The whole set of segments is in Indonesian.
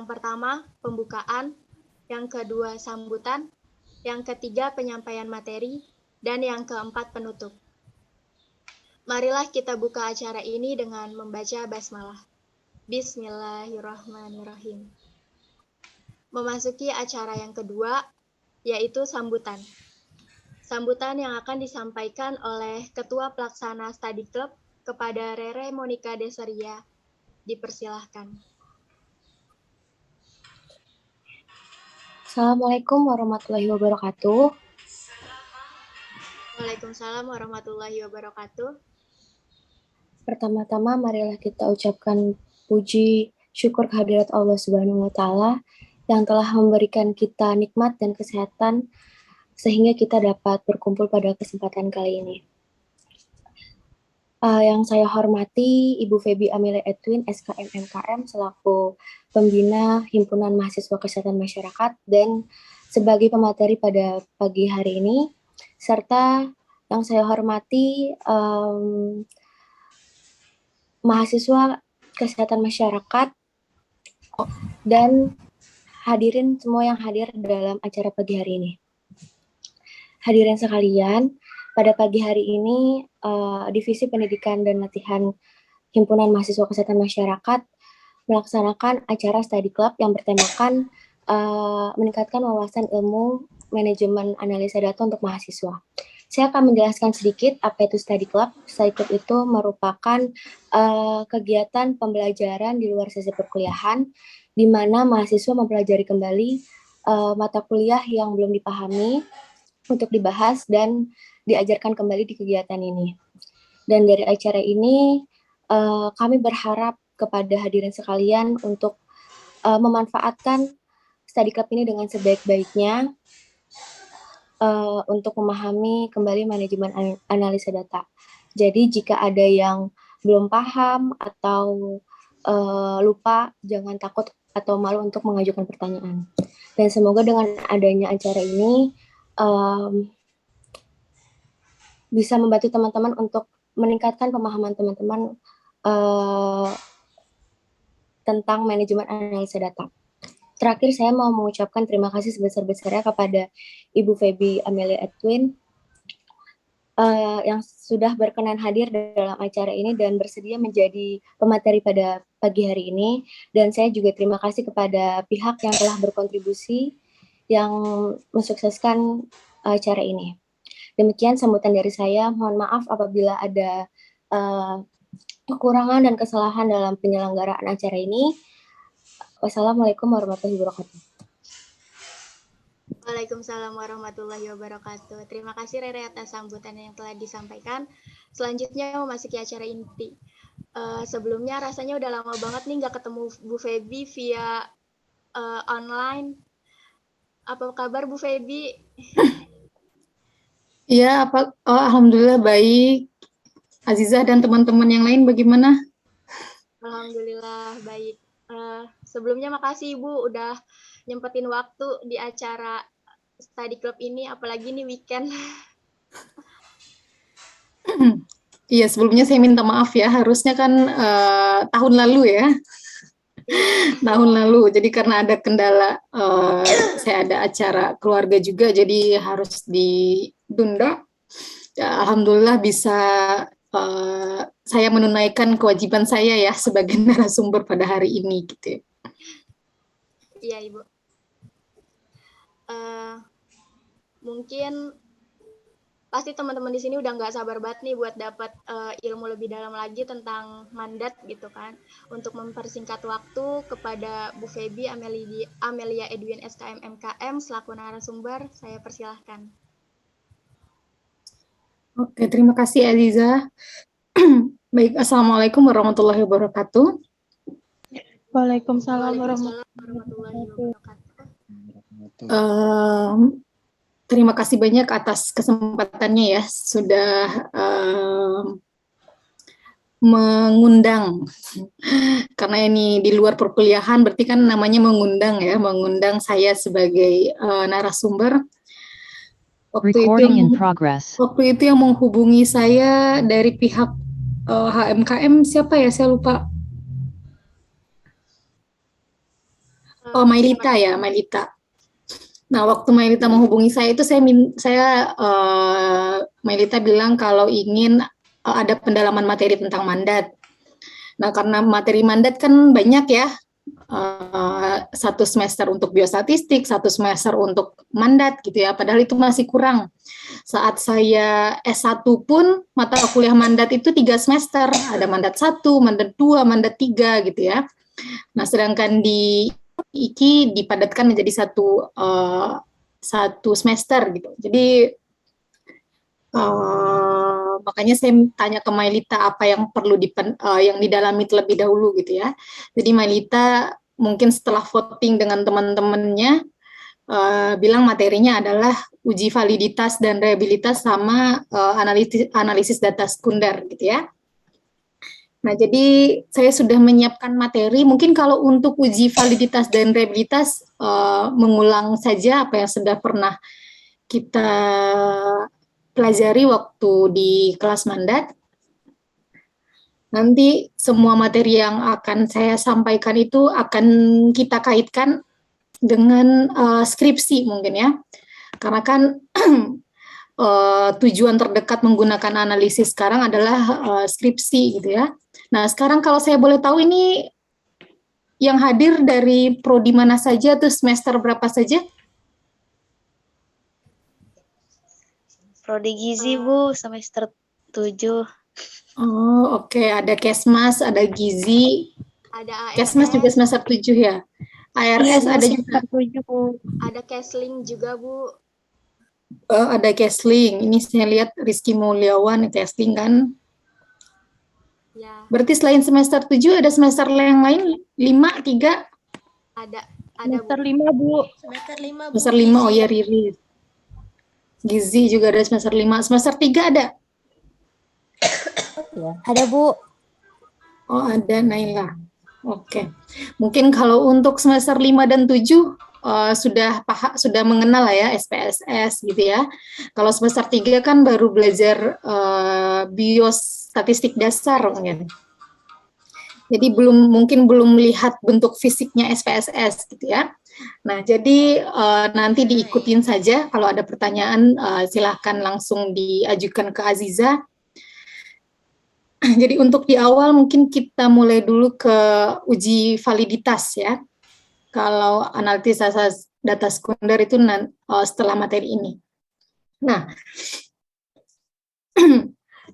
Yang pertama, pembukaan. Yang kedua, sambutan. Yang ketiga, penyampaian materi. Dan yang keempat, penutup. Marilah kita buka acara ini dengan membaca basmalah. Bismillahirrahmanirrahim. Memasuki acara yang kedua, yaitu sambutan. Sambutan yang akan disampaikan oleh Ketua Pelaksana Study Club kepada Rere Monica Desaria. Dipersilahkan. Assalamualaikum warahmatullahi wabarakatuh. Waalaikumsalam warahmatullahi wabarakatuh. Pertama-tama marilah kita ucapkan puji syukur kehadirat Allah Subhanahu wa taala yang telah memberikan kita nikmat dan kesehatan sehingga kita dapat berkumpul pada kesempatan kali ini. Yang saya hormati Ibu Feby Amelia Edwin, SKM MKM, selaku Pembina Himpunan Mahasiswa Kesehatan Masyarakat dan sebagai pemateri pada pagi hari ini, serta yang saya hormati mahasiswa Kesehatan Masyarakat dan hadirin semua yang hadir dalam acara pagi hari ini. Hadirin sekalian, pada pagi hari ini, Divisi Pendidikan dan Latihan Himpunan Mahasiswa Kesehatan Masyarakat melaksanakan acara study club yang bertemakan meningkatkan wawasan ilmu manajemen analisa data untuk mahasiswa. Saya akan menjelaskan sedikit apa itu study club. Study club itu merupakan kegiatan pembelajaran di luar sesi perkuliahan, di mana mahasiswa mempelajari kembali mata kuliah yang belum dipahami untuk dibahas dan diajarkan kembali di kegiatan ini. Dan dari acara ini, kami berharap kepada hadirin sekalian untuk memanfaatkan study club ini dengan sebaik-baiknya untuk memahami kembali manajemen analisa data. Jadi jika ada yang belum paham atau lupa, jangan takut atau malu untuk mengajukan pertanyaan. Dan semoga dengan adanya acara ini bisa membantu teman-teman untuk meningkatkan pemahaman teman-teman tentang manajemen analisa data. Terakhir, saya mau mengucapkan terima kasih sebesar-besarnya kepada Ibu Feby Amelia Edwin yang sudah berkenan hadir dalam acara ini dan bersedia menjadi pemateri pada pagi hari ini. Dan saya juga terima kasih kepada pihak yang telah berkontribusi yang mensukseskan acara ini. Demikian sambutan dari saya. Mohon maaf apabila ada kekurangan dan kesalahan dalam penyelenggaraan acara ini. Wassalamualaikum warahmatullahi wabarakatuh. Waalaikumsalam warahmatullahi wabarakatuh. Terima kasih Rere atas sambutan yang telah disampaikan. Selanjutnya memasuki acara inti. Sebelumnya rasanya udah lama banget nih nggak ketemu Bu Feby via online. Apa kabar Bu Feby? Iya, alhamdulillah baik. Azizah dan teman-teman yang lain bagaimana? Alhamdulillah baik. Sebelumnya makasih Ibu udah nyempetin waktu di acara study club ini, apalagi nih weekend. Iya, sebelumnya saya minta maaf ya, harusnya kan tahun lalu ya. Tahun lalu, jadi karena ada kendala, saya ada acara keluarga juga, jadi harus ditunda. Ya, alhamdulillah bisa saya menunaikan kewajiban saya ya sebagai narasumber pada hari ini gitu. Iya Ibu. Mungkin pasti teman-teman di sini udah nggak sabar banget nih buat dapat ilmu lebih dalam lagi tentang mandat gitu kan. Untuk mempersingkat waktu, kepada Bu Feby Amelia Edwin SKM MKM selaku narasumber, saya persilahkan. Oke, terima kasih Eliza. Baik, Assalamualaikum warahmatullahi wabarakatuh. Waalaikumsalam warahmatullahi wabarakatuh. Terima kasih banyak atas kesempatannya ya, sudah mengundang. Karena ini di luar perkuliahan, berarti kan namanya mengundang ya, mengundang saya sebagai narasumber. Waktu itu yang menghubungi saya dari pihak HMKM siapa ya, saya lupa. Oh, Mailita ya, Mailita. Nah, waktu Mailita menghubungi saya itu Mailita bilang kalau ingin ada pendalaman materi tentang mandat. Nah, karena materi mandat kan banyak ya, satu semester untuk biostatistik, satu semester untuk mandat gitu ya, padahal itu masih kurang. Saat saya S1 pun mata kuliah mandat itu 3 semester, ada mandat 1, mandat 2, mandat 3 gitu ya. Nah, sedangkan di IKI dipadatkan menjadi satu semester gitu. Jadi makanya saya tanya ke Mailita apa yang perlu yang didalami terlebih dahulu gitu ya. Jadi Mailita mungkin setelah voting dengan teman-temannya bilang materinya adalah uji validitas dan reliabilitas sama analisis data sekunder gitu ya. Nah, jadi saya sudah menyiapkan materi. Mungkin kalau untuk uji validitas dan reliabilitas, mengulang saja apa yang sudah pernah kita pelajari waktu di kelas mandat. Nanti semua materi yang akan saya sampaikan itu akan kita kaitkan dengan skripsi mungkin ya. Karena kan tujuan terdekat menggunakan analisis sekarang adalah skripsi gitu ya. Nah, sekarang kalau saya boleh tahu ini yang hadir dari prodi mana saja, tuh semester berapa saja? Prodi Gizi, Bu, semester 7. Oh, oke. Ada Kesmas, ada Gizi. Ada Kesmas juga ARS, semester 7 ya? ARS ada juga. 7, Bu. ada Kesling juga, Bu. Ada Kesling. Ini saya lihat Rizky Mulyawan, Kesling kan. Ya, Berarti selain semester 7 ada semester yang lain? 5, 3? ada Semester Bu. 5, Bu. Semester 5, Bu. Semester 5, oh ya Riri. Gizi juga ada semester 5. Semester 3 ada? Ada, Bu. Oh, ada Naila. Oke. Mungkin kalau untuk semester 5 dan 7 sudah mengenal lah ya SPSS gitu ya. Kalau semester 3 kan baru belajar biostatistik dasar mungkin. Jadi mungkin belum melihat bentuk fisiknya SPSS gitu ya. Nah, jadi nanti diikutin saja. Kalau ada pertanyaan silahkan langsung diajukan ke Aziza. Jadi untuk di awal mungkin kita mulai dulu ke uji validitas ya. Kalau analisis data sekunder itu setelah materi ini. Nah,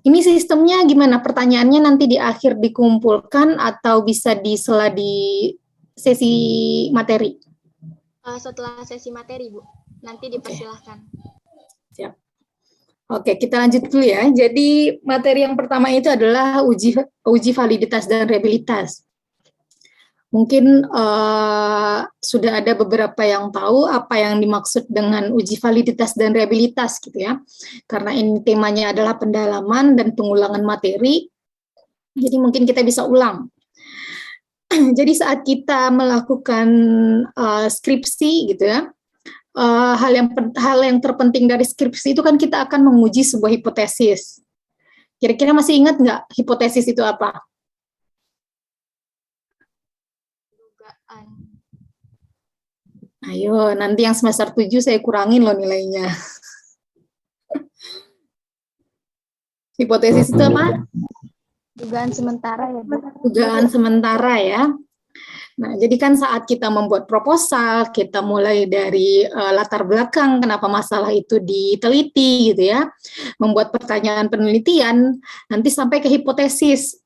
ini sistemnya gimana? Pertanyaannya nanti di akhir dikumpulkan atau bisa di sela di sesi materi? Setelah sesi materi, Bu. Nanti dipersilahkan. Siap. Oke, kita lanjut dulu ya. Jadi materi yang pertama itu adalah uji validitas dan reliabilitas. Mungkin sudah ada beberapa yang tahu apa yang dimaksud dengan uji validitas dan reliabilitas gitu ya. Karena ini temanya adalah pendalaman dan pengulangan materi, jadi mungkin kita bisa ulang. Jadi saat kita melakukan skripsi gitu ya, hal yang terpenting dari skripsi itu kan kita akan menguji sebuah hipotesis. Kira-kira masih ingat nggak hipotesis itu apa? Dugaan. Ayo, nanti yang semester 7 saya kurangin loh nilainya. Hipotesis itu apa? Dugaan sementara ya, Bu. Dugaan sementara ya. Nah, jadi kan saat kita membuat proposal, kita mulai dari latar belakang kenapa masalah itu diteliti gitu ya, membuat pertanyaan penelitian, nanti sampai ke hipotesis,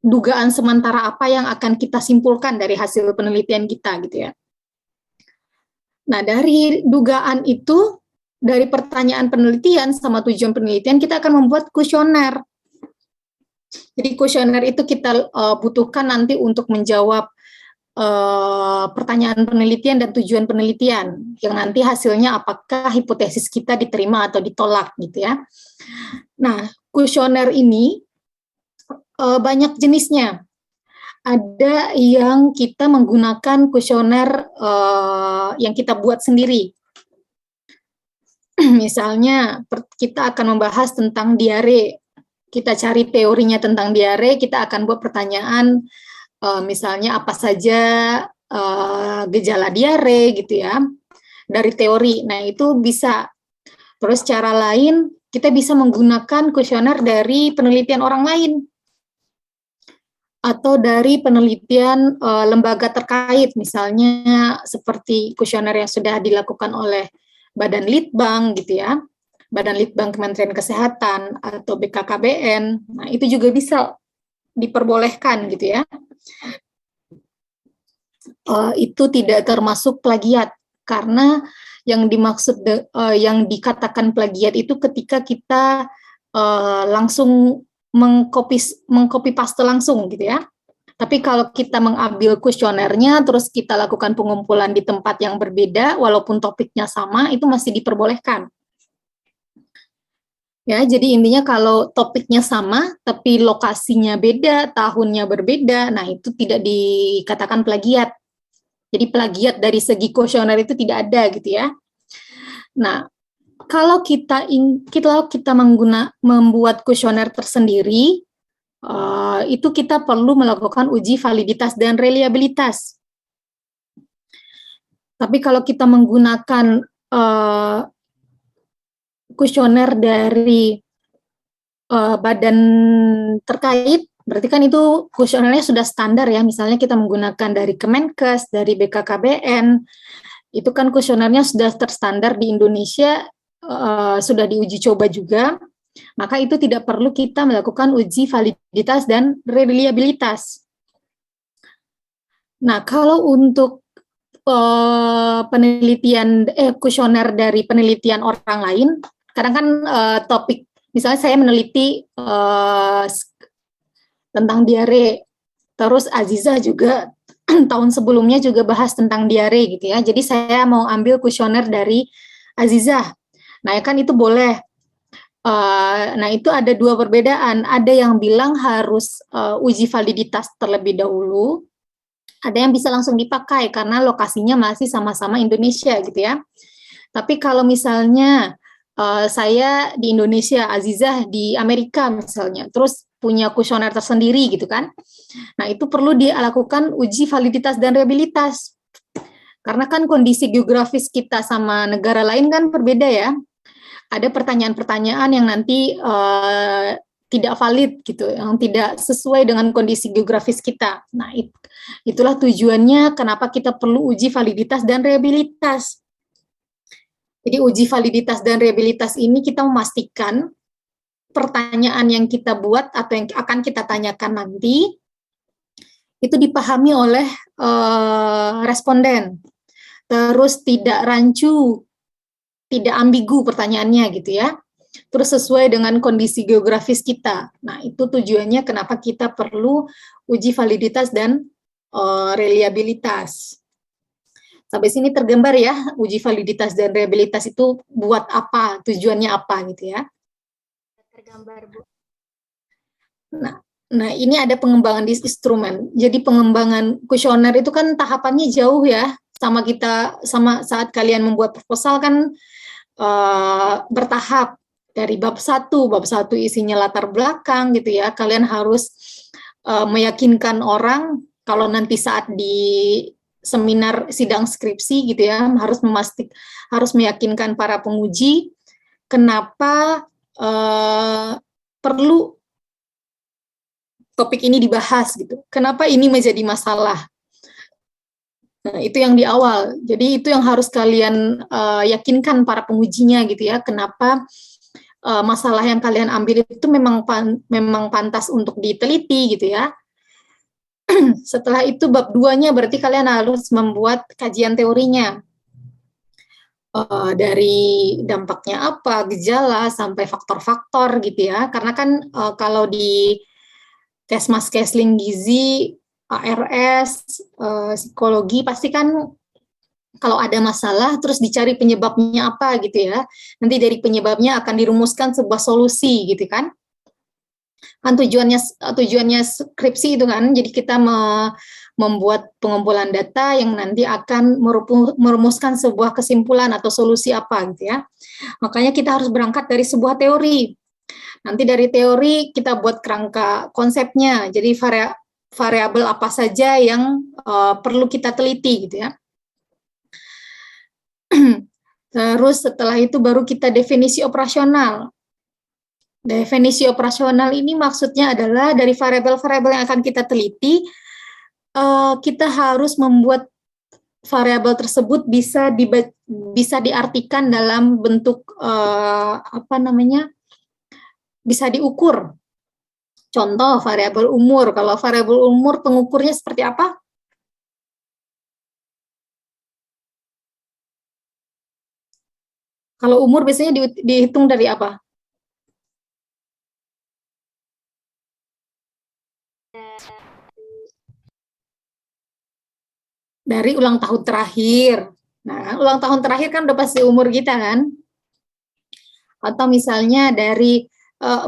dugaan sementara apa yang akan kita simpulkan dari hasil penelitian kita gitu ya. Nah, dari dugaan itu, dari pertanyaan penelitian sama tujuan penelitian, kita akan membuat kuesioner. Jadi kuesioner itu kita butuhkan nanti untuk menjawab pertanyaan penelitian dan tujuan penelitian, yang nanti hasilnya apakah hipotesis kita diterima atau ditolak gitu ya. Nah, kuesioner ini banyak jenisnya. Ada yang kita menggunakan kuesioner yang kita buat sendiri. Misalnya kita akan membahas tentang diare. Kita cari teorinya tentang diare, kita akan buat pertanyaan misalnya apa saja gejala diare gitu ya, dari teori. Nah, itu bisa. Terus cara lain, kita bisa menggunakan kuesioner dari penelitian orang lain atau dari penelitian lembaga terkait, misalnya seperti kuesioner yang sudah dilakukan oleh Badan Litbang gitu ya, Badan Litbang Kementerian Kesehatan atau BKKBN. Nah, itu juga bisa diperbolehkan gitu ya. Itu tidak termasuk plagiat, karena yang dimaksud yang dikatakan plagiat itu ketika kita langsung mengcopy paste langsung gitu ya. Tapi kalau kita mengambil kuesionernya terus kita lakukan pengumpulan di tempat yang berbeda walaupun topiknya sama, itu masih diperbolehkan. Ya, jadi intinya kalau topiknya sama tapi lokasinya beda, tahunnya berbeda, nah itu tidak dikatakan plagiat. Jadi plagiat dari segi kuesioner itu tidak ada gitu ya. Nah, kalau kita membuat kuesioner tersendiri, itu kita perlu melakukan uji validitas dan reliabilitas. Tapi kalau kita menggunakan kuesioner dari badan terkait, berarti kan itu kuesionernya sudah standar ya. Misalnya kita menggunakan dari Kemenkes, dari BKKBN, itu kan kuesionernya sudah terstandar di Indonesia, sudah diuji coba juga, maka itu tidak perlu kita melakukan uji validitas dan reliabilitas. Nah, kalau untuk penelitian kuesioner dari penelitian orang lain, kadang kan topik, misalnya saya meneliti tentang diare, terus Aziza juga tahun sebelumnya juga bahas tentang diare gitu ya. Jadi saya mau ambil kuesioner dari Aziza. Nah, ya kan itu boleh. Nah, itu ada dua perbedaan. Ada yang bilang harus uji validitas terlebih dahulu. Ada yang bisa langsung dipakai karena lokasinya masih sama-sama Indonesia gitu ya. Tapi kalau misalnya saya di Indonesia, Azizah di Amerika misalnya, terus punya kuesioner tersendiri gitu kan. Nah, itu perlu dilakukan uji validitas dan reliabilitas. Karena kan kondisi geografis kita sama negara lain kan berbeda ya. Ada pertanyaan-pertanyaan yang nanti tidak valid gitu, yang tidak sesuai dengan kondisi geografis kita. Nah, itulah tujuannya kenapa kita perlu uji validitas dan reliabilitas. Jadi uji validitas dan reliabilitas ini kita memastikan pertanyaan yang kita buat atau yang akan kita tanyakan nanti itu dipahami oleh responden. Terus tidak rancu, tidak ambigu pertanyaannya gitu ya. Terus sesuai dengan kondisi geografis kita. Nah, itu tujuannya kenapa kita perlu uji validitas dan reliabilitas. Sampai sini tergambar ya, uji validitas dan reliabilitas itu buat apa, tujuannya apa gitu ya. Tergambar, Bu. Nah, ini ada pengembangan di instrumen. Jadi pengembangan kuesioner itu kan tahapannya jauh ya, sama saat kalian membuat proposal kan bertahap. Dari bab 1 isinya latar belakang gitu ya, kalian harus meyakinkan orang kalau nanti saat di seminar sidang skripsi gitu ya, harus meyakinkan para penguji kenapa perlu topik ini dibahas gitu. Kenapa ini menjadi masalah? Nah, itu yang di awal. Jadi itu yang harus kalian yakinkan para pengujinya gitu ya. Kenapa masalah yang kalian ambil itu memang pantas untuk diteliti gitu ya. Setelah itu bab 2-nya berarti kalian harus membuat kajian teorinya. Dari dampaknya apa, gejala sampai faktor-faktor gitu ya. Karena kan kalau di Kesmas Kesling Gizi, ARS, psikologi pasti kan kalau ada masalah terus dicari penyebabnya apa gitu ya. Nanti dari penyebabnya akan dirumuskan sebuah solusi gitu kan. Kan tujuannya skripsi itu kan, jadi kita membuat pengumpulan data yang nanti akan merumuskan sebuah kesimpulan atau solusi apa gitu ya. Makanya kita harus berangkat dari sebuah teori. Nanti dari teori kita buat kerangka konsepnya. Jadi variabel apa saja yang perlu kita teliti gitu ya. Terus setelah itu baru kita definisi operasional. Definisi operasional ini maksudnya adalah dari variabel-variabel yang akan kita teliti, kita harus membuat variabel tersebut bisa diartikan dalam bentuk bisa diukur. Contoh variabel umur. Kalau variabel umur pengukurnya seperti apa? Kalau umur biasanya dihitung dari apa? Dari ulang tahun terakhir. Nah, ulang tahun terakhir kan udah pasti umur kita kan? Atau misalnya dari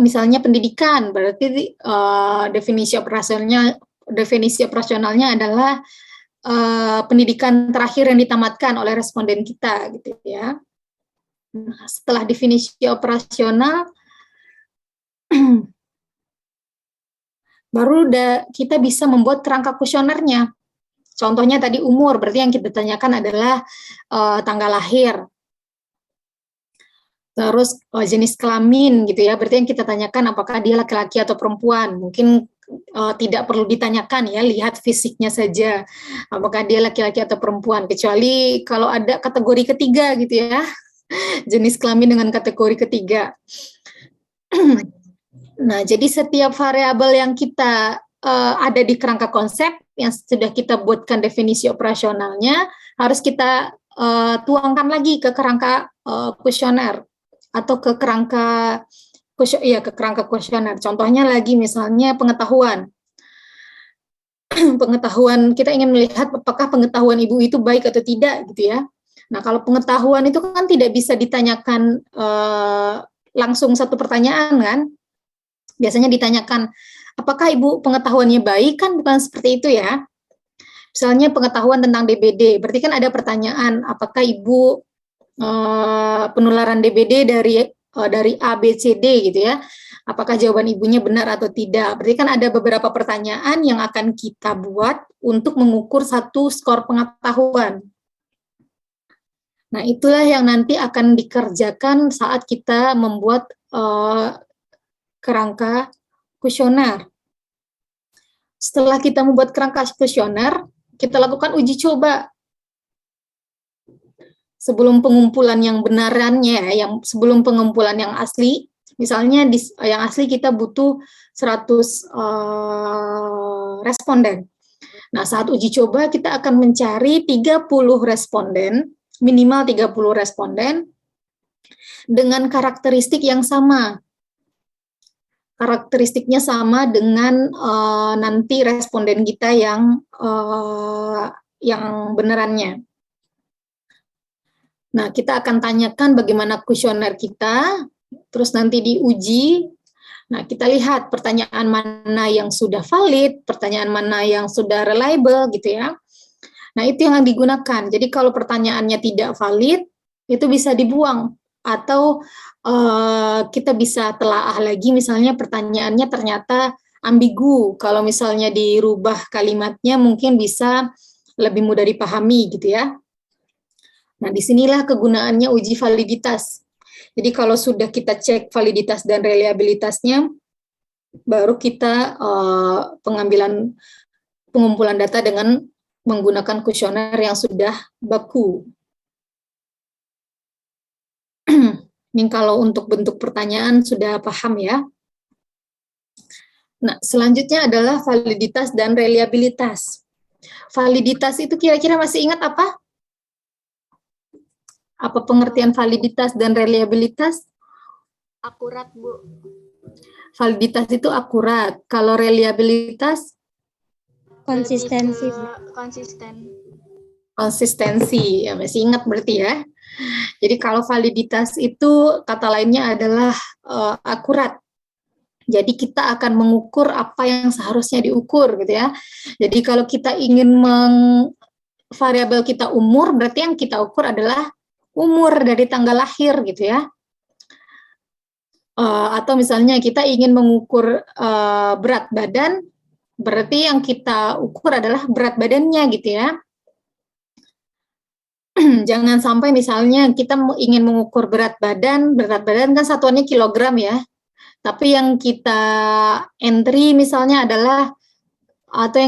misalnya pendidikan, berarti definisi operasionalnya adalah pendidikan terakhir yang ditamatkan oleh responden kita, gitu ya. Nah, setelah definisi operasional, baru kita bisa membuat kerangka kuesionernya. Contohnya tadi umur, berarti yang kita tanyakan adalah tanggal lahir. Terus jenis kelamin gitu ya, berarti yang kita tanyakan apakah dia laki-laki atau perempuan. Mungkin tidak perlu ditanyakan ya, lihat fisiknya saja, apakah dia laki-laki atau perempuan. Kecuali kalau ada kategori ketiga gitu ya, jenis kelamin dengan kategori ketiga. Nah, jadi setiap variabel yang kita ada di kerangka konsep yang sudah kita buatkan definisi operasionalnya harus kita tuangkan lagi ke kerangka kuesioner atau ke kerangka kuesioner. Contohnya lagi misalnya pengetahuan. Pengetahuan, kita ingin melihat apakah pengetahuan ibu itu baik atau tidak gitu ya. Nah, kalau pengetahuan itu kan tidak bisa ditanyakan langsung satu pertanyaan kan. Biasanya ditanyakan, apakah ibu pengetahuannya baik, kan bukan seperti itu ya. Misalnya pengetahuan tentang DBD, berarti kan ada pertanyaan, apakah ibu penularan DBD dari A, B, C, D gitu ya. Apakah jawaban ibunya benar atau tidak. Berarti kan ada beberapa pertanyaan yang akan kita buat untuk mengukur satu skor pengetahuan. Nah, itulah yang nanti akan dikerjakan saat kita membuat kerangka kuesioner. Setelah kita membuat kerangka kuesioner, kita lakukan uji coba. Sebelum pengumpulan yang benarannya, sebelum pengumpulan yang asli, misalnya yang asli kita butuh 100 responden. Nah, saat uji coba kita akan mencari 30 responden, minimal 30 responden, dengan karakteristik yang sama. Karakteristiknya sama dengan nanti responden kita yang benerannya. Nah, kita akan tanyakan bagaimana kuesioner kita, terus nanti diuji. Nah, kita lihat pertanyaan mana yang sudah valid, pertanyaan mana yang sudah reliable gitu ya. Nah, itu yang digunakan. Jadi kalau pertanyaannya tidak valid, itu bisa dibuang. Atau kita bisa telaah lagi, misalnya pertanyaannya ternyata ambigu. Kalau misalnya dirubah kalimatnya mungkin bisa lebih mudah dipahami gitu ya. Nah, disinilah kegunaannya uji validitas. Jadi kalau sudah kita cek validitas dan reliabilitasnya, baru kita pengumpulan data dengan menggunakan kuesioner yang sudah baku. Ini kalau untuk bentuk pertanyaan sudah paham ya. Nah, selanjutnya adalah validitas dan reliabilitas. Validitas itu kira-kira masih ingat apa? Apa pengertian validitas dan reliabilitas? Akurat, Bu. Validitas itu akurat. Kalau reliabilitas? Konsistensi. Konsisten. Konsistensi. Ya, masih ingat berarti ya. Jadi kalau validitas itu kata lainnya adalah akurat. Jadi kita akan mengukur apa yang seharusnya diukur gitu ya. Jadi kalau kita ingin variabel kita umur, berarti yang kita ukur adalah umur dari tanggal lahir gitu ya. Atau misalnya kita ingin mengukur berat badan, Berarti yang kita ukur adalah berat badannya gitu ya. Jangan sampai misalnya kita ingin mengukur berat badan kan satuannya kilogram ya. Tapi yang kita entry misalnya adalah atau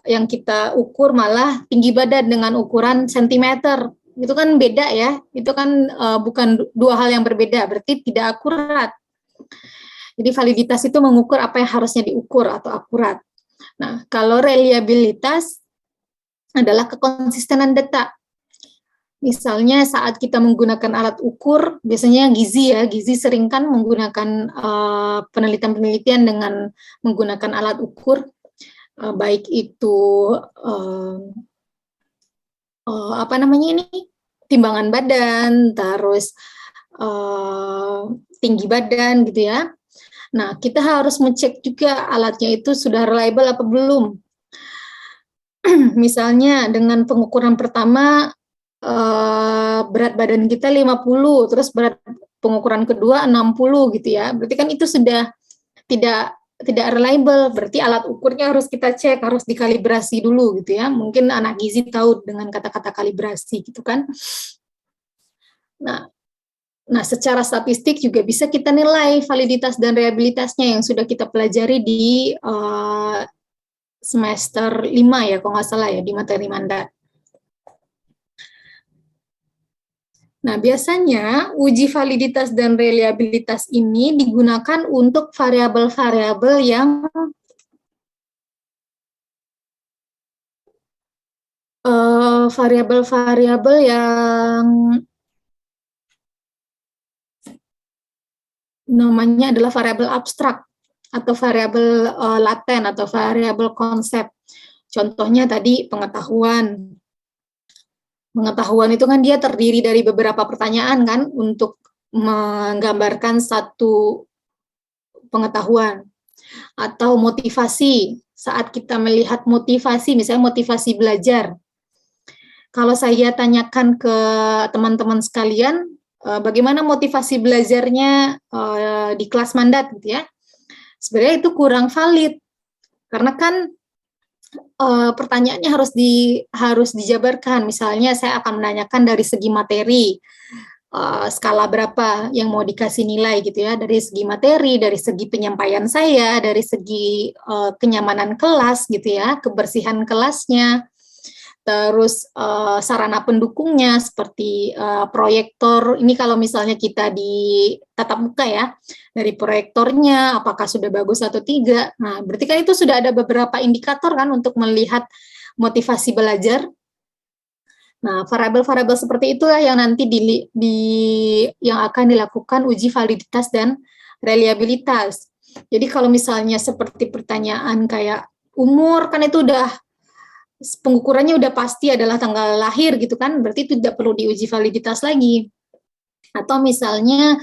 yang kita ukur malah tinggi badan dengan ukuran sentimeter. Itu kan beda ya. Itu kan bukan dua hal yang berbeda, berarti tidak akurat. Jadi validitas itu mengukur apa yang harusnya diukur atau akurat. Nah, kalau reliabilitas adalah kekonsistenan data. Misalnya saat kita menggunakan alat ukur, biasanya Gizi sering kan menggunakan penelitian-penelitian dengan menggunakan alat ukur, baik itu timbangan badan, terus tinggi badan gitu ya. Nah, kita harus mengecek juga alatnya itu sudah reliable apa belum. Misalnya dengan pengukuran pertama berat badan kita 50, terus berat pengukuran kedua 60 gitu ya. Berarti kan itu sudah tidak reliable, berarti alat ukurnya harus kita cek, harus dikalibrasi dulu gitu ya. Mungkin anak gizi tahu dengan kata-kata kalibrasi gitu kan. Nah, secara statistik juga bisa kita nilai validitas dan reliabilitasnya yang sudah kita pelajari di semester 5 ya, kalau nggak salah ya, di materi mandat. Nah, biasanya uji validitas dan reliabilitas ini digunakan untuk variabel-variabel yang namanya adalah variabel abstrak atau variabel laten atau variabel konsep. Contohnya tadi pengetahuan. Pengetahuan itu kan dia terdiri dari beberapa pertanyaan kan untuk menggambarkan satu pengetahuan. Atau motivasi, saat kita melihat motivasi, misalnya motivasi belajar. Kalau saya tanyakan ke teman-teman sekalian, bagaimana motivasi belajarnya di kelas mandat gitu ya, sebenarnya itu kurang valid. Karena kan pertanyaannya harus dijabarkan. Misalnya saya akan menanyakan dari segi materi, skala berapa yang mau dikasih nilai gitu ya, dari segi materi, dari segi penyampaian saya, dari segi kenyamanan kelas gitu ya, kebersihan kelasnya, terus sarana pendukungnya seperti proyektor. Ini kalau misalnya kita di tatap muka ya, dari proyektornya apakah sudah bagus atau tidak. Nah, berarti kan itu sudah ada beberapa indikator kan untuk melihat motivasi belajar. Nah, variabel-variabel seperti itulah yang nanti yang akan dilakukan uji validitas dan reliabilitas. Jadi kalau misalnya seperti pertanyaan kayak umur, kan itu udah pengukurannya udah pasti adalah tanggal lahir gitu kan, berarti itu tidak perlu diuji validitas lagi. Atau misalnya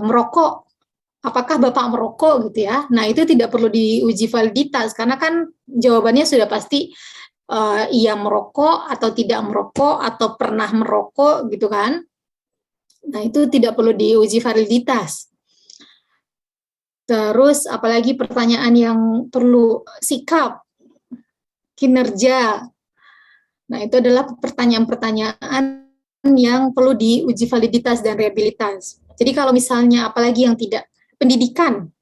merokok, apakah Bapak merokok gitu ya, nah itu tidak perlu diuji validitas, karena kan jawabannya sudah pasti iya merokok atau tidak merokok atau pernah merokok gitu kan. Nah itu tidak perlu diuji validitas. Terus apalagi pertanyaan yang perlu sikap, kinerja. Nah itu adalah pertanyaan-pertanyaan yang perlu diuji validitas dan reliabilitas. Jadi kalau misalnya apalagi yang tidak, pendidikan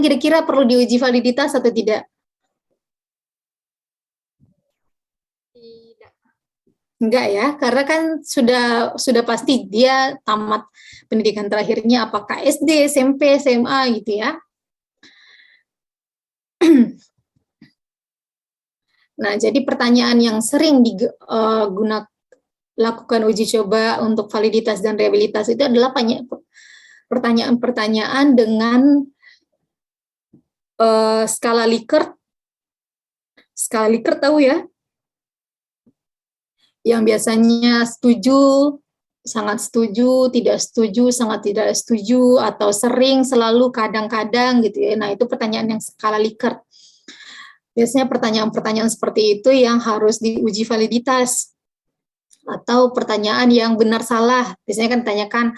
kira-kira perlu diuji validitas atau tidak? Tidak. Enggak ya, karena kan sudah pasti dia tamat pendidikan terakhirnya apakah SD, SMP, SMA gitu ya. Nah, jadi pertanyaan yang sering lakukan uji coba untuk validitas dan reliabilitas itu adalah pertanyaan-pertanyaan dengan skala Likert. Skala Likert tahu ya? Yang biasanya setuju, sangat setuju, tidak setuju, sangat tidak setuju, atau sering, selalu, kadang-kadang gitu ya. Nah, itu pertanyaan yang skala Likert. Biasanya pertanyaan-pertanyaan seperti itu yang harus diuji validitas. Atau pertanyaan yang benar salah. Biasanya kan ditanyakan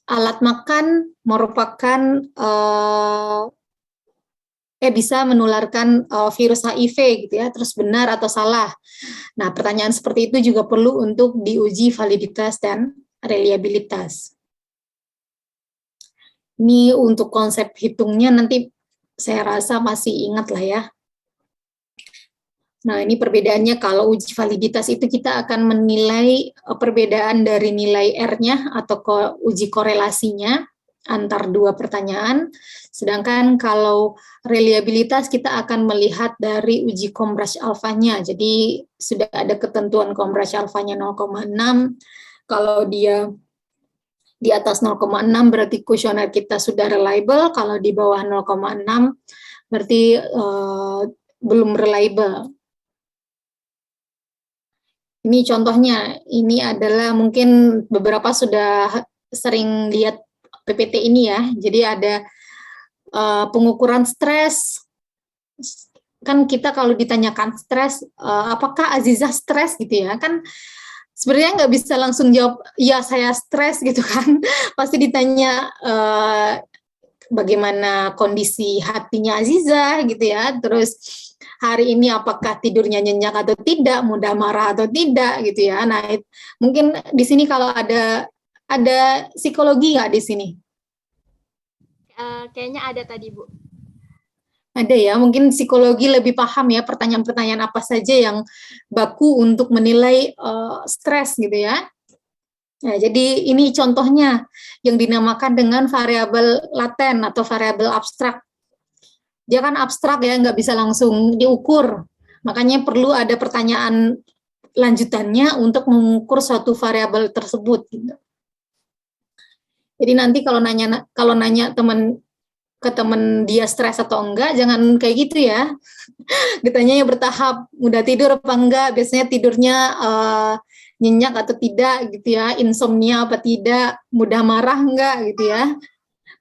alat makan merupakan bisa menularkan virus HIV gitu ya, terus benar atau salah. Nah, pertanyaan seperti itu juga perlu untuk diuji validitas dan reliabilitas. Ini untuk konsep hitungnya nanti saya rasa masih ingat lah ya. Nah, ini perbedaannya kalau uji validitas itu kita akan menilai perbedaan dari nilai R-nya atau uji korelasinya antar dua pertanyaan. Sedangkan kalau reliabilitas kita akan melihat dari uji Cambridge alfanya. Jadi sudah ada ketentuan Cambridge alfanya 0,6. Kalau dia di atas 0,6 berarti kuesioner kita sudah reliable. Kalau di bawah 0,6 berarti belum reliable. Ini contohnya, ini adalah mungkin beberapa sudah sering lihat PPT ini ya. Jadi ada pengukuran stres. Kan kita kalau ditanyakan stres, apakah Azizah stres gitu ya? Kan sebenarnya nggak bisa langsung jawab, ya saya stres gitu kan. Pasti ditanya bagaimana kondisi hatinya Azizah gitu ya. Terus hari ini apakah tidurnya nyenyak atau tidak, mudah marah atau tidak gitu ya. Nah, mungkin di sini kalau ada psikologi nggak di sini? Kayaknya ada tadi, Bu. Ada ya, mungkin psikologi lebih paham ya pertanyaan-pertanyaan apa saja yang baku untuk menilai stres gitu ya. Nah, jadi ini contohnya yang dinamakan dengan variabel laten atau variabel abstrak. Dia kan abstrak ya, nggak bisa langsung diukur. Makanya perlu ada pertanyaan lanjutannya untuk mengukur suatu variabel tersebut. Gitu. Jadi nanti kalau nanya ke teman dia stres atau enggak, jangan kayak gitu ya. Ditanyanya bertahap, mudah tidur apa enggak, biasanya tidurnya nyenyak atau tidak gitu ya, insomnia apa tidak, mudah marah enggak gitu ya.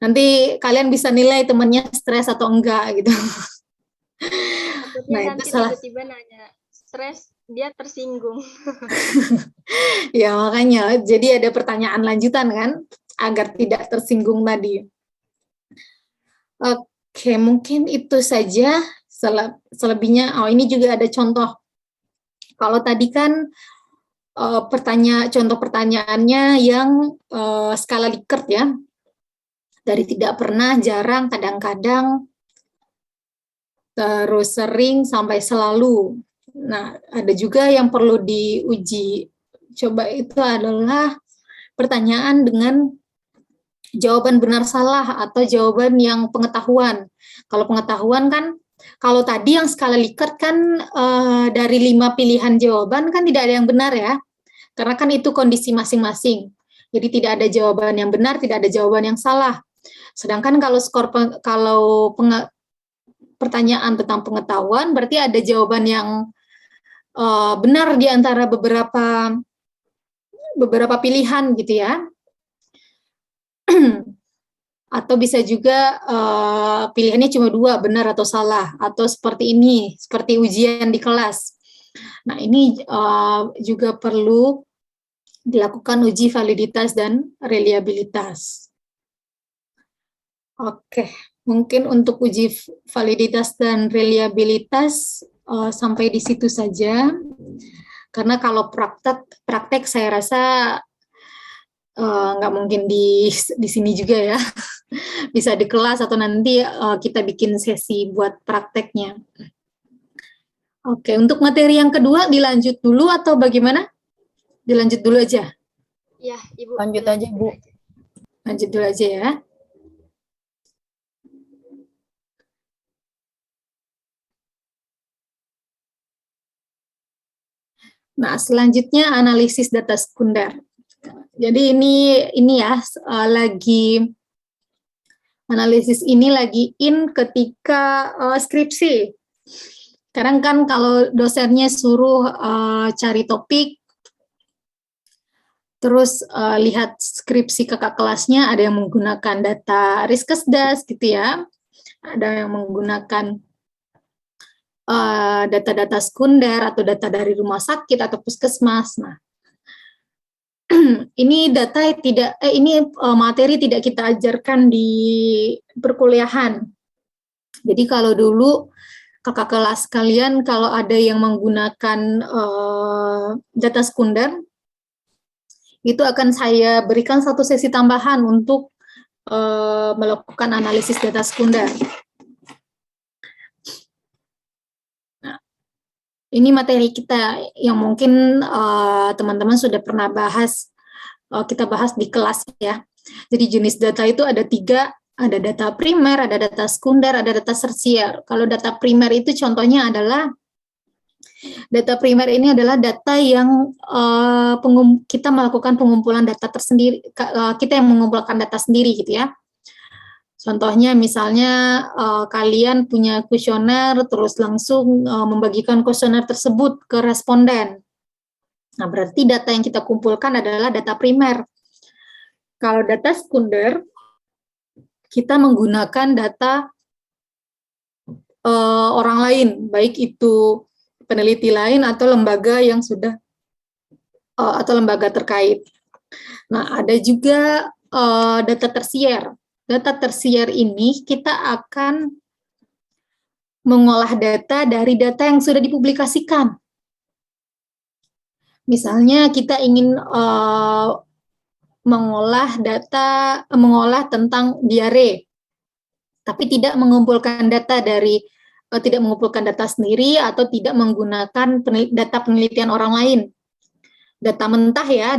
Nanti kalian bisa nilai temannya stres atau enggak gitu. Takutnya Nah, nanti itu salah. tiba-tiba nanya stres, dia tersinggung. Ya, makanya jadi ada pertanyaan lanjutan kan, agar tidak tersinggung tadi. Oke, mungkin itu saja. Selebihnya, ini juga ada contoh. Kalau tadi kan contoh pertanyaannya yang skala Likert ya, dari tidak pernah, jarang, kadang-kadang, terus sering sampai selalu. Nah, ada juga yang perlu diuji. Coba itu adalah pertanyaan dengan jawaban benar salah atau jawaban yang pengetahuan. Kalau pengetahuan kan, kalau tadi yang skala Likert kan dari 5 pilihan jawaban kan tidak ada yang benar ya, karena kan itu kondisi masing-masing. Jadi tidak ada jawaban yang benar, tidak ada jawaban yang salah. Sedangkan kalau pertanyaan tentang pengetahuan berarti ada jawaban yang benar di antara beberapa pilihan gitu ya. Atau bisa juga pilihannya cuma 2, benar atau salah, atau seperti ini, seperti ujian di kelas. Nah, ini juga perlu dilakukan uji validitas dan reliabilitas. Oke, mungkin untuk uji validitas dan reliabilitas sampai di situ saja. Karena kalau praktek saya rasa nggak mungkin di sini juga ya. Bisa di kelas atau nanti kita bikin sesi buat prakteknya. Oke, untuk materi yang kedua dilanjut dulu atau bagaimana? Dilanjut dulu aja? Iya, Ibu. Lanjut aja, Bu. Lanjut dulu aja ya. Nah, selanjutnya analisis data sekunder. Jadi ini ya lagi analisis ini lagi in ketika skripsi. Sekarang kan kalau dosennya suruh cari topik, terus lihat skripsi kakak kelasnya, ada yang menggunakan data Riskesdas gitu ya, ada yang menggunakan data-data sekunder atau data dari rumah sakit atau puskesmas. Nah, ini materi tidak kita ajarkan di perkuliahan. Jadi kalau dulu kakak kelas kalian kalau ada yang menggunakan data sekunder, itu akan saya berikan satu sesi tambahan untuk melakukan analisis data sekunder. Nah, ini materi kita yang mungkin teman-teman sudah pernah bahas, kita bahas di kelas ya. Jadi jenis data itu ada 3, ada data primer, ada data sekunder, ada data tersier. Kalau data primer itu contohnya adalah, data primer ini adalah data yang kita melakukan pengumpulan data tersendiri, kita yang mengumpulkan data sendiri gitu ya. Contohnya misalnya kalian punya kuesioner, terus langsung membagikan kuesioner tersebut ke responden. Nah, berarti data yang kita kumpulkan adalah data primer. Kalau data sekunder, kita menggunakan data orang lain, baik itu peneliti lain atau lembaga yang sudah, atau lembaga terkait. Nah, ada juga data tersier. Data tersier ini kita akan mengolah data dari data yang sudah dipublikasikan. Misalnya kita ingin mengolah tentang diare, tapi tidak mengumpulkan data sendiri atau tidak menggunakan data penelitian orang lain. Data mentah ya,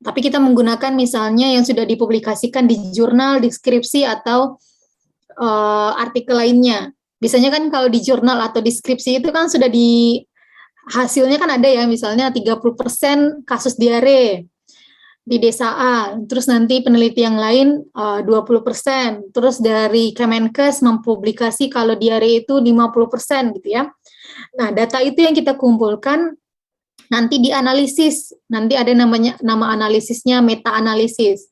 tapi kita menggunakan misalnya yang sudah dipublikasikan di jurnal, deskripsi, atau artikel lainnya. Biasanya kan kalau di jurnal atau deskripsi itu kan sudah hasilnya kan ada ya, misalnya 30% kasus diare di desa A, terus nanti peneliti yang lain 20%, terus dari Kemenkes mempublikasi kalau diare itu 50% gitu ya. Nah, data itu yang kita kumpulkan nanti dianalisis, nanti ada nama analisisnya meta-analisis.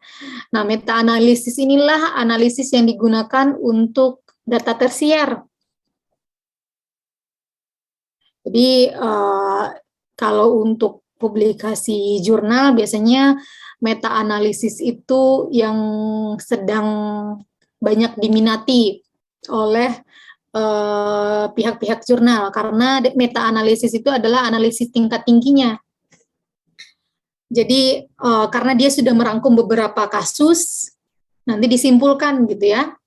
Nah, meta-analisis inilah analisis yang digunakan untuk data tersier. Jadi, kalau untuk publikasi jurnal, biasanya meta-analisis itu yang sedang banyak diminati oleh pihak-pihak jurnal, karena meta-analisis itu adalah analisis tingkat tingginya. Jadi karena dia sudah merangkum beberapa kasus, nanti disimpulkan gitu ya.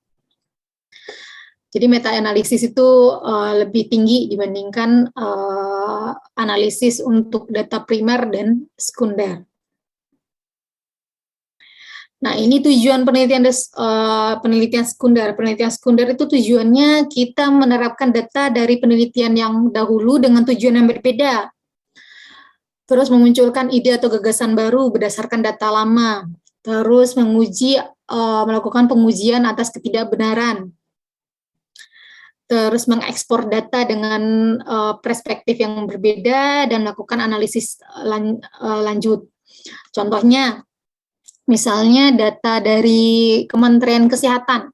Jadi meta-analisis itu lebih tinggi dibandingkan analisis untuk data primer dan sekunder. Nah, ini tujuan penelitian sekunder. Penelitian sekunder itu tujuannya kita menerapkan data dari penelitian yang dahulu dengan tujuan yang berbeda. Terus memunculkan ide atau gagasan baru berdasarkan data lama. Terus melakukan pengujian atas ketidakbenaran. Terus mengekspor data dengan perspektif yang berbeda dan melakukan analisis lanjut. Contohnya, misalnya data dari Kementerian Kesehatan.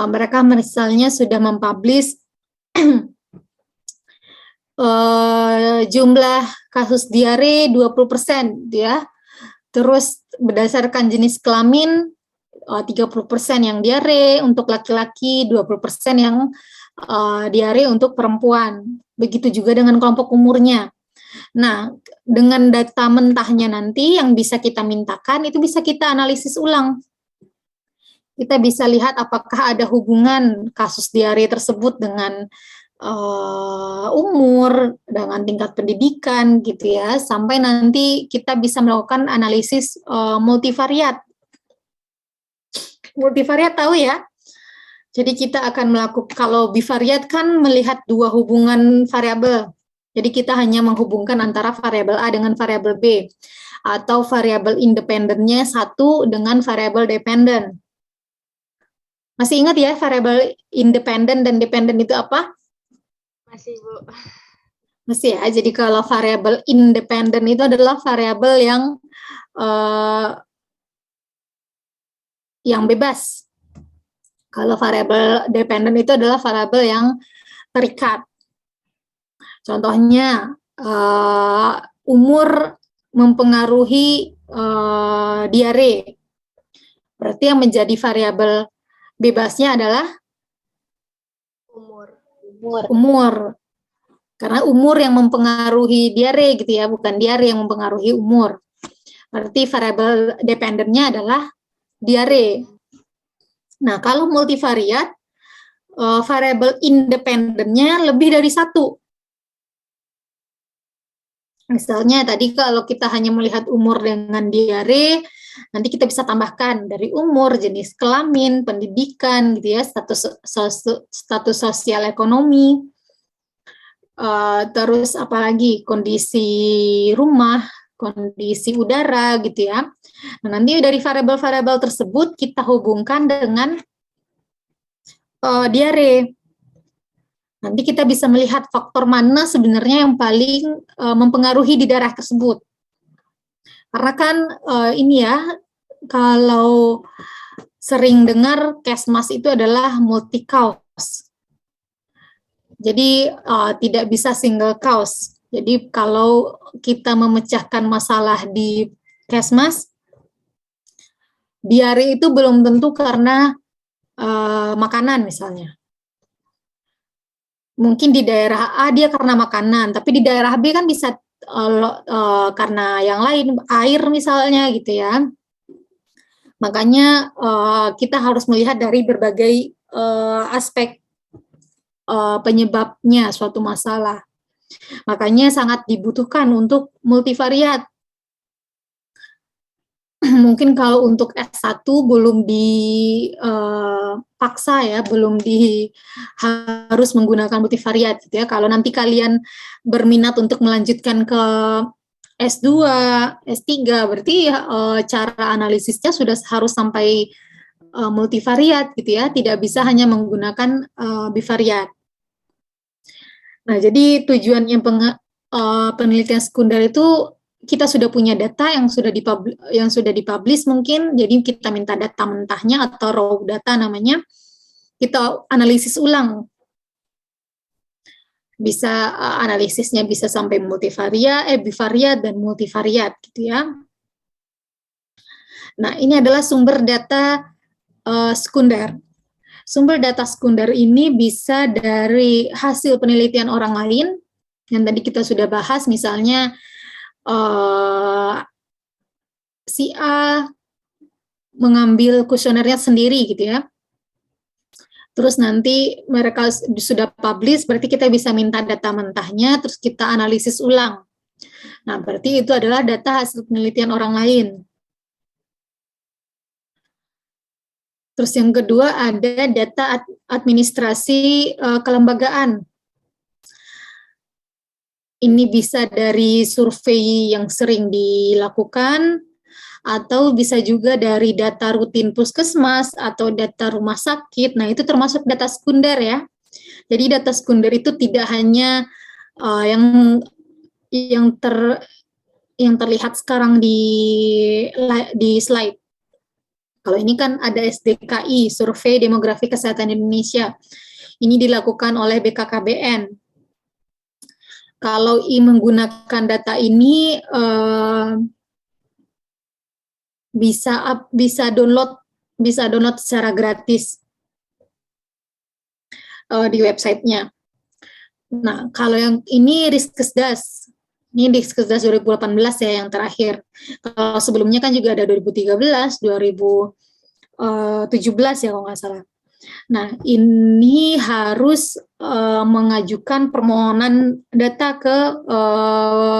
Mereka misalnya sudah mempublish jumlah kasus diare 20% ya. Terus berdasarkan jenis kelamin 30% yang diare untuk laki-laki, 20% yang diare untuk perempuan. Begitu juga dengan kelompok umurnya. Nah, dengan data mentahnya nanti yang bisa kita mintakan, itu bisa kita analisis ulang. Kita bisa lihat apakah ada hubungan kasus diare tersebut dengan umur, dengan tingkat pendidikan gitu ya, sampai nanti kita bisa melakukan analisis multivariat. Multivariat tahu ya? Jadi kita akan melakukan, kalau bivariat kan melihat 2 hubungan variabel. Jadi kita hanya menghubungkan antara variabel A dengan variabel B, atau variabel independennya satu dengan variabel dependen. Masih ingat ya variabel independen dan dependen itu apa? Masih, Bu. Masih ya. Jadi kalau variabel independen itu adalah variabel yang bebas. Kalau variabel dependen itu adalah variabel yang terikat. Contohnya, umur mempengaruhi diare. Berarti yang menjadi variabel bebasnya adalah Umur. Karena umur yang mempengaruhi diare gitu ya, bukan diare yang mempengaruhi umur. Berarti variabel dependennya adalah diare. Nah, kalau multivariat, variabel independennya lebih dari satu. Misalnya tadi kalau kita hanya melihat umur dengan diare, nanti kita bisa tambahkan dari umur, jenis kelamin, pendidikan, gitu ya, status sosial ekonomi, terus apalagi kondisi rumah, kondisi udara, gitu ya. Nah, nanti dari variabel-variabel tersebut kita hubungkan dengan diare. Nanti kita bisa melihat faktor mana sebenarnya yang paling mempengaruhi di daerah tersebut. Karena kan ini ya, kalau sering dengar Kesmas itu adalah multi cause. Jadi tidak bisa single cause. Jadi kalau kita memecahkan masalah di Kesmas, diare itu belum tentu karena makanan misalnya. Mungkin di daerah A dia karena makanan, tapi di daerah B kan bisa karena yang lain, air misalnya gitu ya. Makanya kita harus melihat dari berbagai aspek penyebabnya suatu masalah. Makanya sangat dibutuhkan untuk multivariat. Mungkin kalau untuk S1 belum dipaksa ya, belum harus menggunakan multivariat gitu ya. Kalau nanti kalian berminat untuk melanjutkan ke S2, S3, berarti cara analisisnya sudah harus sampai multivariat gitu ya, tidak bisa hanya menggunakan bivariat. Nah, jadi tujuannya penelitian sekunder itu kita sudah punya data yang sudah dipublish mungkin, jadi kita minta data mentahnya atau raw data namanya, kita analisis ulang. Bisa analisisnya bisa sampai bivariat dan multivariat gitu ya. Nah, ini adalah sumber data sekunder. Sumber data sekunder ini bisa dari hasil penelitian orang lain, yang tadi kita sudah bahas, misalnya si A mengambil kuesionernya sendiri gitu ya. Terus nanti mereka sudah publish, berarti kita bisa minta data mentahnya, terus kita analisis ulang. Nah, berarti itu adalah data hasil penelitian orang lain. Terus yang kedua ada data administrasi kelembagaan. Ini bisa dari survei yang sering dilakukan, atau bisa juga dari data rutin puskesmas atau data rumah sakit. Nah, itu termasuk data sekunder ya. Jadi data sekunder itu tidak hanya yang terlihat sekarang di slide. Kalau ini kan ada SDKI, Survei Demografi Kesehatan Indonesia. Ini dilakukan oleh BKKBN. Kalau menggunakan data ini bisa download secara gratis di websitenya. Nah, kalau yang ini Riskesdas. Ini Riskesdas 2018 ya yang terakhir. Kalau sebelumnya kan juga ada 2013, 2017 ya kalau nggak salah. Nah, ini harus mengajukan permohonan data ke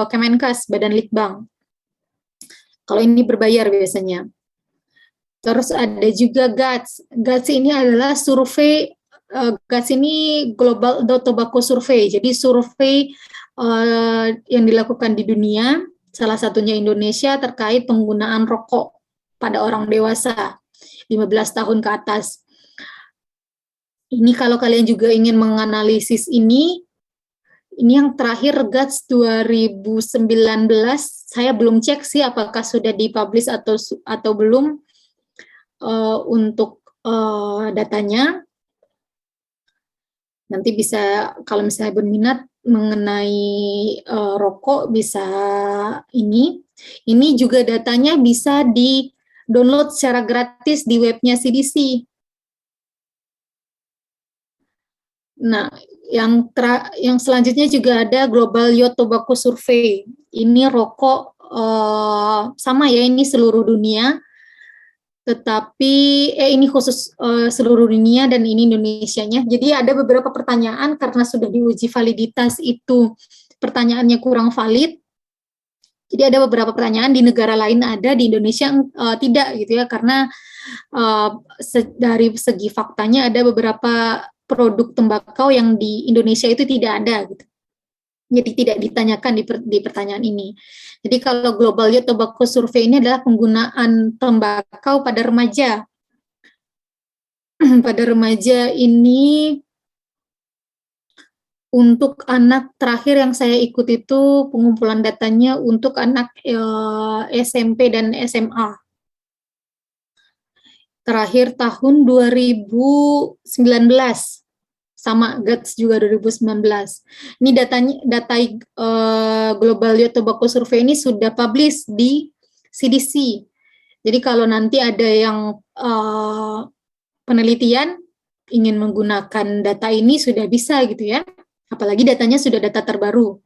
Kemenkes, Badan Litbang. Kalau ini berbayar biasanya. Terus ada juga GATS. GATS ini adalah survei, GATS ini Global Tobacco Survey. Jadi survei yang dilakukan di dunia, salah satunya Indonesia, terkait penggunaan rokok pada orang dewasa 15 tahun ke atas. Ini kalau kalian juga ingin menganalisis ini yang terakhir GATS 2019, saya belum cek sih apakah sudah dipublish atau belum untuk datanya. Nanti bisa, kalau misalnya berminat mengenai rokok, bisa ini juga datanya bisa di-download secara gratis di webnya CDC. Nah, yang selanjutnya juga ada Global Youth Tobacco Survey. Ini rokok sama ya, ini seluruh dunia. Tetapi ini khusus seluruh dunia dan ini Indonesianya. Jadi ada beberapa pertanyaan karena sudah diuji validitas itu pertanyaannya kurang valid. Jadi ada beberapa pertanyaan di negara lain ada, di Indonesia tidak gitu ya, karena dari segi faktanya ada beberapa produk tembakau yang di Indonesia itu tidak ada gitu. Jadi tidak ditanyakan di pertanyaan ini. Jadi kalau Global Youth Tobacco Survey ini adalah penggunaan tembakau pada remaja. Pada remaja ini untuk anak terakhir yang saya ikut itu pengumpulan datanya untuk anak SMP dan SMA. Terakhir tahun 2019. Sama GATS juga 2019. Ini data Global Youth Tobacco Survey ini sudah publish di CDC. Jadi kalau nanti ada yang penelitian ingin menggunakan data ini sudah bisa gitu ya. Apalagi datanya sudah data terbaru.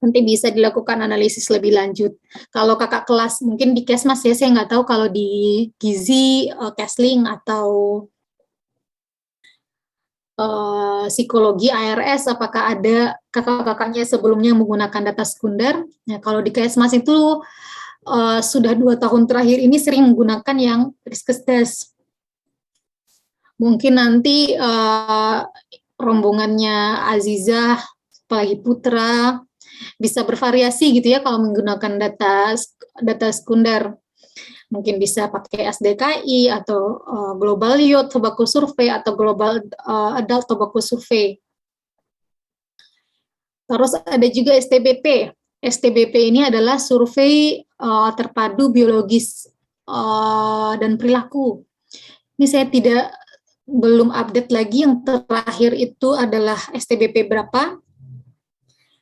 Nanti bisa dilakukan analisis lebih lanjut. Kalau kakak kelas mungkin di Kesmas ya, saya nggak tahu kalau di Gizi, Kesling atau psikologi ARS, apakah ada kakak-kakaknya sebelumnya menggunakan data sekunder. Nah, kalau di Kesmas itu sudah 2 tahun terakhir ini sering menggunakan yang Riskesdas. Mungkin nanti rombongannya Azizah, apalagi Putra, bisa bervariasi gitu ya kalau menggunakan data sekunder. Mungkin bisa pakai SDKI atau Global Youth Tobacco Survey atau Global Adult Tobacco Survey. Terus ada juga STBP. STBP ini adalah survei terpadu biologis dan perilaku. Ini saya belum update lagi, yang terakhir itu adalah STBP berapa.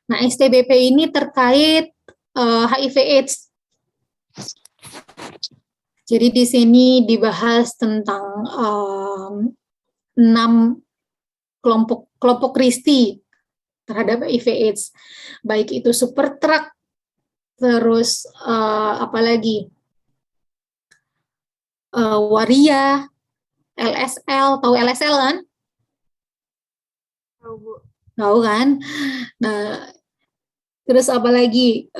Nah, STBP ini terkait HIV/AIDS. Jadi di sini dibahas tentang 6 kelompok risti terhadap HIV/AIDS, baik itu super truck, terus apalagi waria, LSL, tahu LSL kan? Tahu, Bu. Tahu kan? Nah, terus apalagi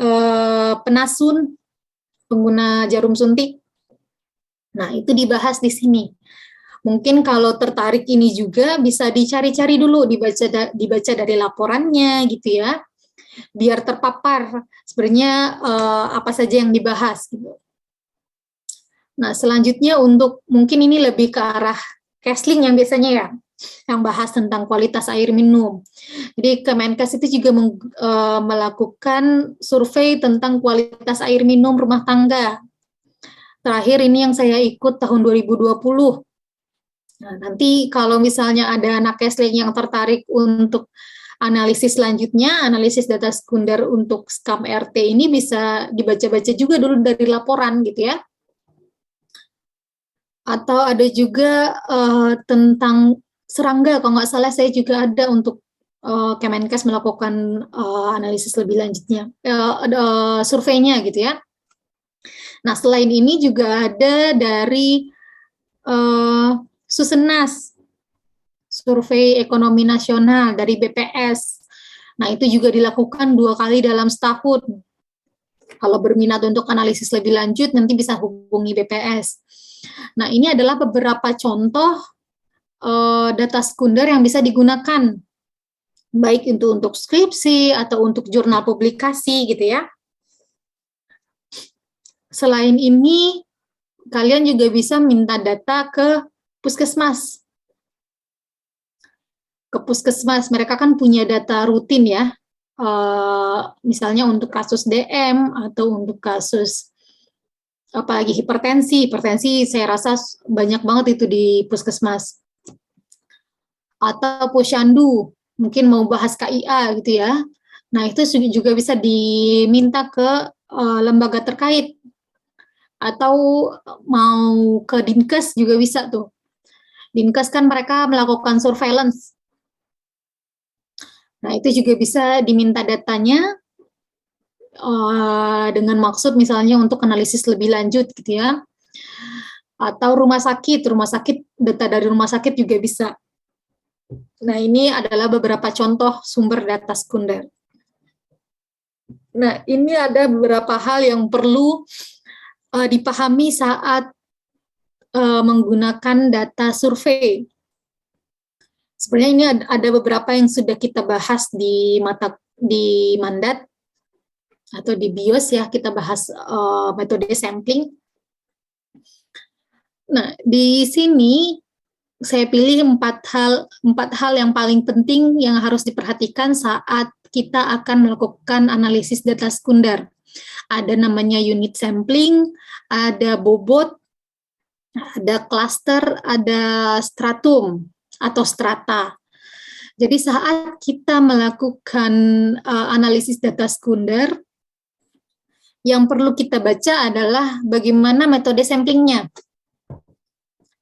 penasun, pengguna jarum suntik. Nah, itu dibahas di sini. Mungkin kalau tertarik ini juga bisa dicari-cari dulu, dibaca dari laporannya gitu ya, biar terpapar sebenarnya apa saja yang dibahas gitu. Nah, selanjutnya untuk mungkin ini lebih ke arah Kesling yang biasanya ya, yang bahas tentang kualitas air minum. Jadi Kemenkes itu juga melakukan survei tentang kualitas air minum rumah tangga. Terakhir ini yang saya ikut tahun 2020. Nah, nanti kalau misalnya ada anak Kesling yang tertarik untuk analisis selanjutnya, analisis data sekunder untuk skam RT ini bisa dibaca-baca juga dulu dari laporan gitu ya. Atau ada juga tentang serangga, kalau nggak salah saya juga ada untuk Kemenkes melakukan analisis lebih lanjutnya, surveinya gitu ya. Nah, selain ini juga ada dari Susenas, survei ekonomi nasional dari BPS. Nah, itu juga dilakukan 2 kali dalam setahun. Kalau berminat untuk analisis lebih lanjut, nanti bisa hubungi BPS. Nah, ini adalah beberapa contoh data sekunder yang bisa digunakan, baik itu untuk skripsi atau untuk jurnal publikasi gitu ya. Selain ini, kalian juga bisa minta data ke puskesmas. Ke puskesmas, mereka kan punya data rutin ya, misalnya untuk kasus DM atau untuk kasus apalagi hipertensi saya rasa banyak banget itu di puskesmas. Atau posyandu, mungkin mau bahas KIA gitu ya. Nah, itu juga bisa diminta ke lembaga terkait. Atau mau ke Dinkes juga bisa tuh. Dinkes kan mereka melakukan surveillance Nah, itu juga bisa diminta datanya dengan maksud misalnya untuk analisis lebih lanjut gitu ya. Atau rumah sakit, data dari rumah sakit juga bisa. Nah, ini adalah beberapa contoh sumber data sekunder. Nah, ini ada beberapa hal yang perlu dipahami saat menggunakan data survei. Sebenarnya ini ada beberapa yang sudah kita bahas di mandat atau di BIOS ya, kita bahas metode sampling. Nah, di sini saya pilih empat hal yang paling penting yang harus diperhatikan saat kita akan melakukan analisis data sekunder. Ada namanya unit sampling, ada bobot, ada cluster, ada stratum atau strata. Jadi saat kita melakukan analisis data sekunder, yang perlu kita baca adalah bagaimana metode samplingnya.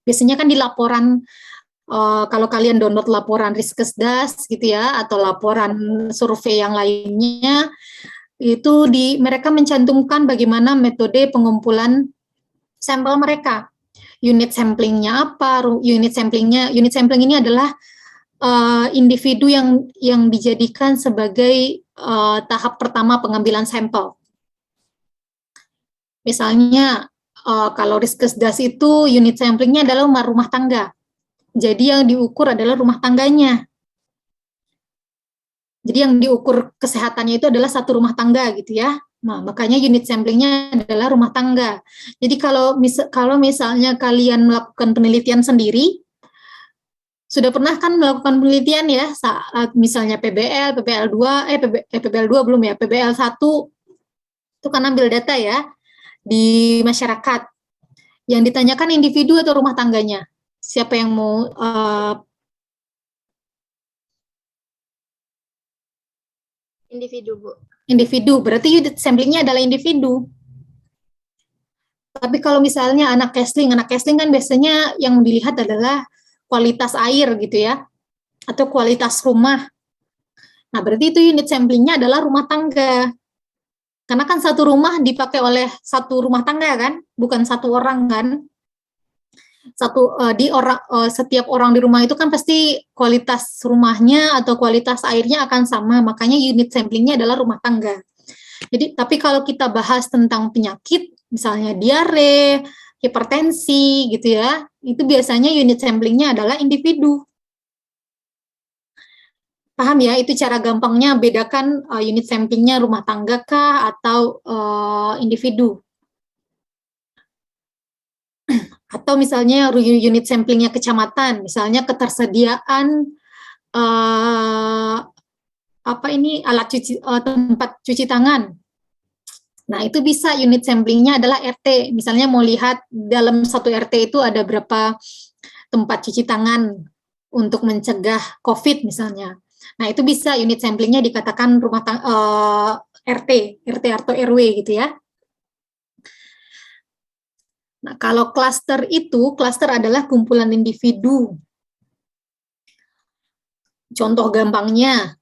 Biasanya kan di laporan, kalau kalian download laporan Riskesdas gitu ya, atau laporan survei yang lainnya, itu mereka mencantumkan bagaimana metode pengumpulan sampel mereka. Unit samplingnya apa? Unit sampling ini adalah individu yang dijadikan sebagai tahap pertama pengambilan sampel. Misalnya kalau Riskesdas itu unit samplingnya adalah rumah tangga. Jadi yang diukur adalah rumah tangganya. Jadi yang diukur kesehatannya itu adalah satu rumah tangga gitu ya. Nah, makanya unit samplingnya adalah rumah tangga. Jadi kalau misalnya kalian melakukan penelitian sendiri, sudah pernah kan melakukan penelitian ya, saat misalnya PBL, PBL 2 belum ya, PBL 1 itu kan ambil data ya di masyarakat. Yang ditanyakan individu atau rumah tangganya? Siapa yang mau Individu, Bu. individu, berarti unit samplingnya adalah individu. Tapi kalau misalnya anak Kessling kan biasanya yang dilihat adalah kualitas air gitu ya, atau kualitas rumah. Nah, berarti itu unit samplingnya adalah rumah tangga. Karena kan satu rumah dipakai oleh satu rumah tangga kan, bukan satu orang kan. Setiap orang di rumah itu kan pasti kualitas rumahnya atau kualitas airnya akan sama, makanya unit samplingnya adalah rumah tangga. Jadi, tapi kalau kita bahas tentang penyakit, misalnya diare, hipertensi gitu ya, itu biasanya unit samplingnya adalah individu. Paham ya, itu cara gampangnya bedakan unit samplingnya rumah tangga kah atau individu. Atau misalnya unit samplingnya kecamatan, misalnya ketersediaan tempat cuci tangan. Nah, itu bisa unit samplingnya adalah RT. Misalnya mau lihat dalam satu RT itu ada berapa tempat cuci tangan untuk mencegah COVID misalnya. Nah, itu bisa unit samplingnya dikatakan RT atau RW gitu ya. Nah, kalau klaster adalah kumpulan individu. Contoh gampangnya,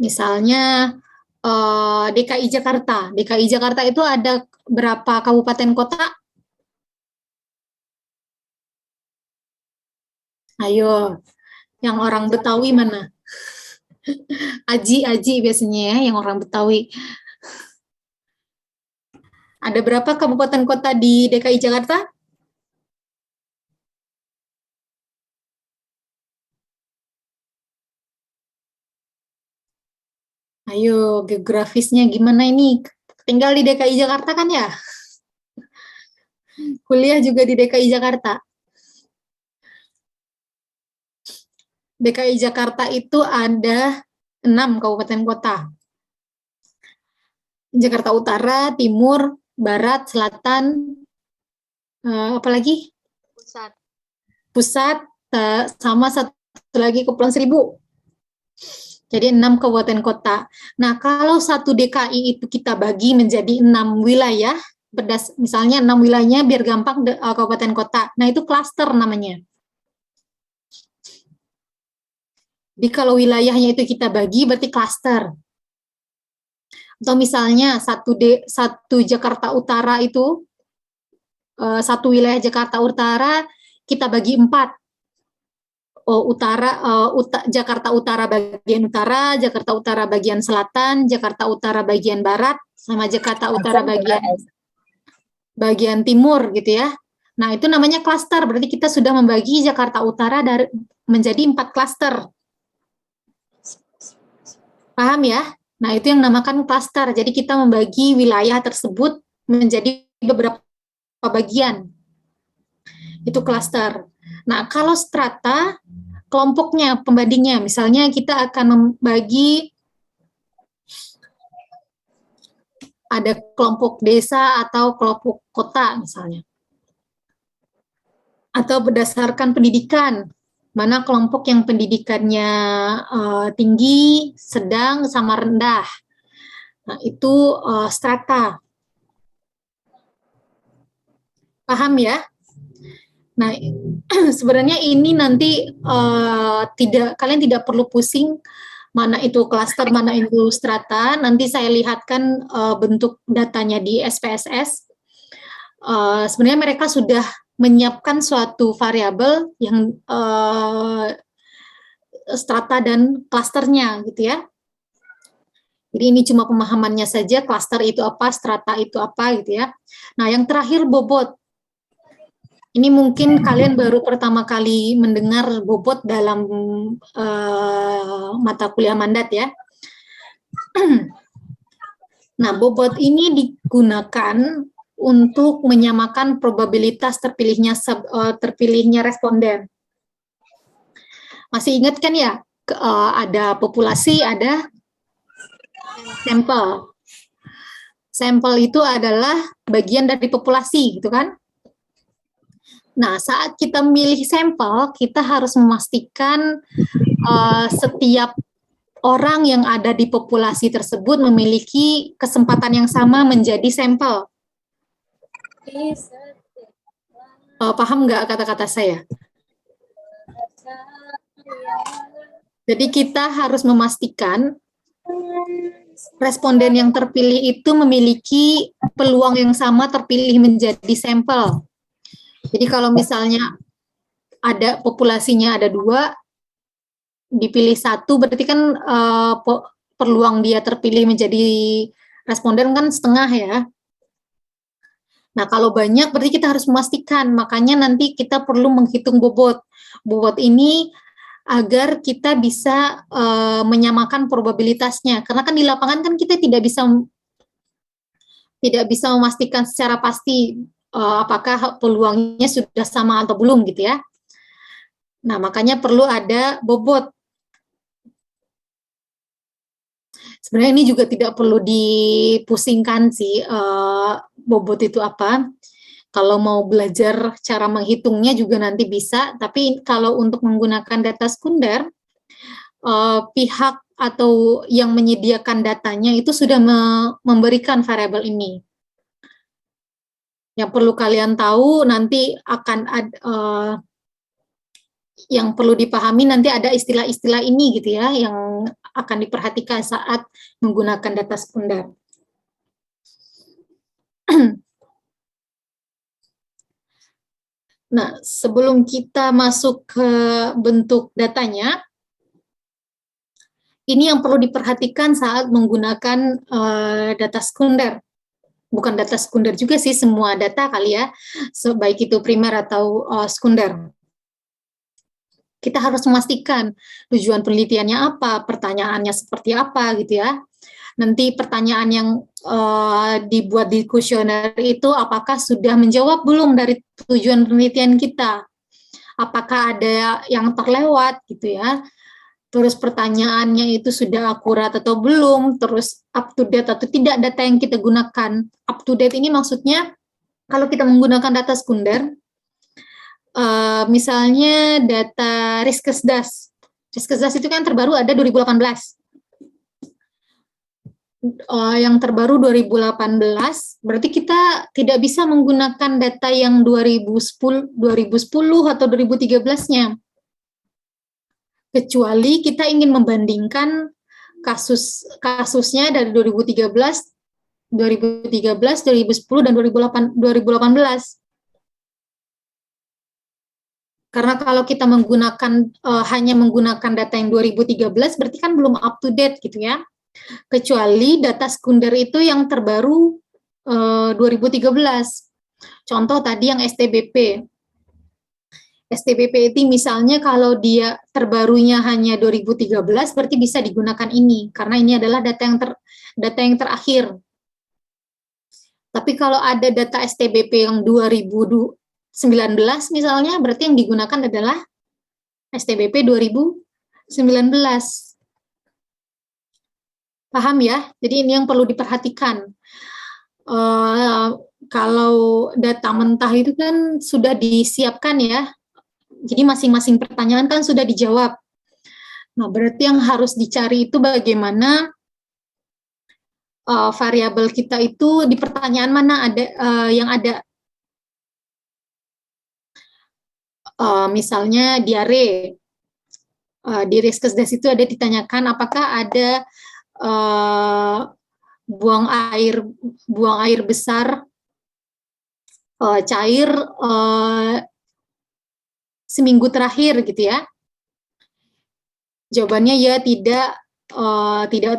misalnya DKI Jakarta. DKI Jakarta itu ada berapa kabupaten kota? Ayo, yang orang Betawi mana? Aji biasanya ya, yang orang Betawi. Ada berapa kabupaten kota di DKI Jakarta? Ayo, geografisnya gimana ini? Tinggal di DKI Jakarta kan ya? Kuliah juga di DKI Jakarta. DKI Jakarta itu ada 6 kabupaten kota. Jakarta Utara, Timur, Barat, Selatan, apalagi? Pusat, sama satu lagi Kepulauan Seribu. Jadi 6 kabupaten kota. Nah, kalau satu DKI itu kita bagi menjadi 6 wilayah, misalnya 6 wilayahnya biar gampang kabupaten kota. Nah, itu klaster namanya. Jadi kalau wilayahnya itu kita bagi berarti klaster. Atau misalnya satu Jakarta Utara itu, satu wilayah Jakarta Utara kita bagi 4. Jakarta Utara bagian utara, Jakarta Utara bagian selatan, Jakarta Utara bagian barat, sama Jakarta Utara bagian timur gitu ya. Nah, itu namanya klaster. Berarti kita sudah membagi Jakarta Utara menjadi 4 klaster. Paham ya? Nah, itu yang namakan klaster. Jadi kita membagi wilayah tersebut menjadi beberapa bagian. Itu klaster. Nah, kalau strata, kelompoknya, pembandingnya, misalnya kita akan membagi ada kelompok desa atau kelompok kota misalnya. Atau berdasarkan pendidikan, mana kelompok yang pendidikannya tinggi, sedang, sama rendah. Nah, itu strata. Paham ya? Nah, sebenarnya ini nanti kalian tidak perlu pusing mana itu klaster, mana itu strata. Nanti saya lihatkan bentuk datanya di SPSS. Sebenarnya mereka sudah menyiapkan suatu variabel yang strata dan klasternya, gitu ya. Jadi ini cuma pemahamannya saja, klaster itu apa, strata itu apa, gitu ya. Nah, yang terakhir bobot. Ini mungkin kalian baru pertama kali mendengar bobot dalam mata kuliah mandat ya. Nah, bobot ini digunakan untuk menyamakan probabilitas terpilihnya responden. Masih ingat kan ya? Ada populasi, ada sampel. Sampel itu adalah bagian dari populasi, gitu kan? Nah, saat kita milih sampel, kita harus memastikan setiap orang yang ada di populasi tersebut memiliki kesempatan yang sama menjadi sampel. Paham nggak kata-kata saya? Jadi kita harus memastikan responden yang terpilih itu memiliki peluang yang sama terpilih menjadi sampel. Jadi kalau misalnya ada populasinya ada 2, dipilih 1, berarti kan peluang dia terpilih menjadi responden kan setengah ya. Nah, kalau banyak berarti kita harus memastikan, makanya nanti kita perlu menghitung bobot. Bobot ini agar kita bisa menyamakan probabilitasnya. Karena kan di lapangan kan kita tidak bisa memastikan secara pasti apakah peluangnya sudah sama atau belum gitu ya. Nah, makanya perlu ada bobot. Sebenarnya ini juga tidak perlu dipusingkan sih, bobot itu apa. Kalau mau belajar cara menghitungnya juga nanti bisa, tapi kalau untuk menggunakan data sekunder, pihak atau yang menyediakan datanya itu sudah memberikan variabel ini. Yang perlu kalian tahu nanti akan ada, yang perlu dipahami nanti ada istilah-istilah ini gitu ya, yang akan diperhatikan saat menggunakan data sekunder. Nah, sebelum kita masuk ke bentuk datanya, ini yang perlu diperhatikan saat menggunakan data sekunder. Bukan data sekunder juga sih, semua data kali ya, baik itu primer atau sekunder. Kita harus memastikan tujuan penelitiannya apa, pertanyaannya seperti apa gitu ya. Nanti pertanyaan yang dibuat di kuesioner itu apakah sudah menjawab belum dari tujuan penelitian kita. Apakah ada yang terlewat gitu ya. Terus pertanyaannya itu sudah akurat atau belum, terus up to date atau tidak data yang kita gunakan. Up to date ini maksudnya kalau kita menggunakan data sekunder, misalnya data Riskesdas. Riskesdas itu kan terbaru ada 2018. Yang terbaru 2018, berarti kita tidak bisa menggunakan data yang 2010 atau 2013-nya. kecuali kita ingin membandingkan kasusnya dari 2013, 2010 dan 2018. Karena kalau kita hanya menggunakan data yang 2013 berarti kan belum up to date gitu ya. Kecuali data sekunder itu yang terbaru 2013. Contoh tadi yang STBP. STBP itu misalnya kalau dia terbarunya hanya 2013 berarti bisa digunakan ini karena ini adalah data yang terakhir. Tapi kalau ada data STBP yang 2019 misalnya berarti yang digunakan adalah STBP 2019. Paham ya? Jadi ini yang perlu diperhatikan. Kalau data mentah itu kan sudah disiapkan ya. Jadi masing-masing pertanyaan kan sudah dijawab. Nah, berarti yang harus dicari itu bagaimana variabel kita itu di pertanyaan mana ada yang ada. Misalnya diare. Di Riskesdas itu ada ditanyakan apakah ada buang air besar cair seminggu terakhir gitu ya. Jawabannya ya tidak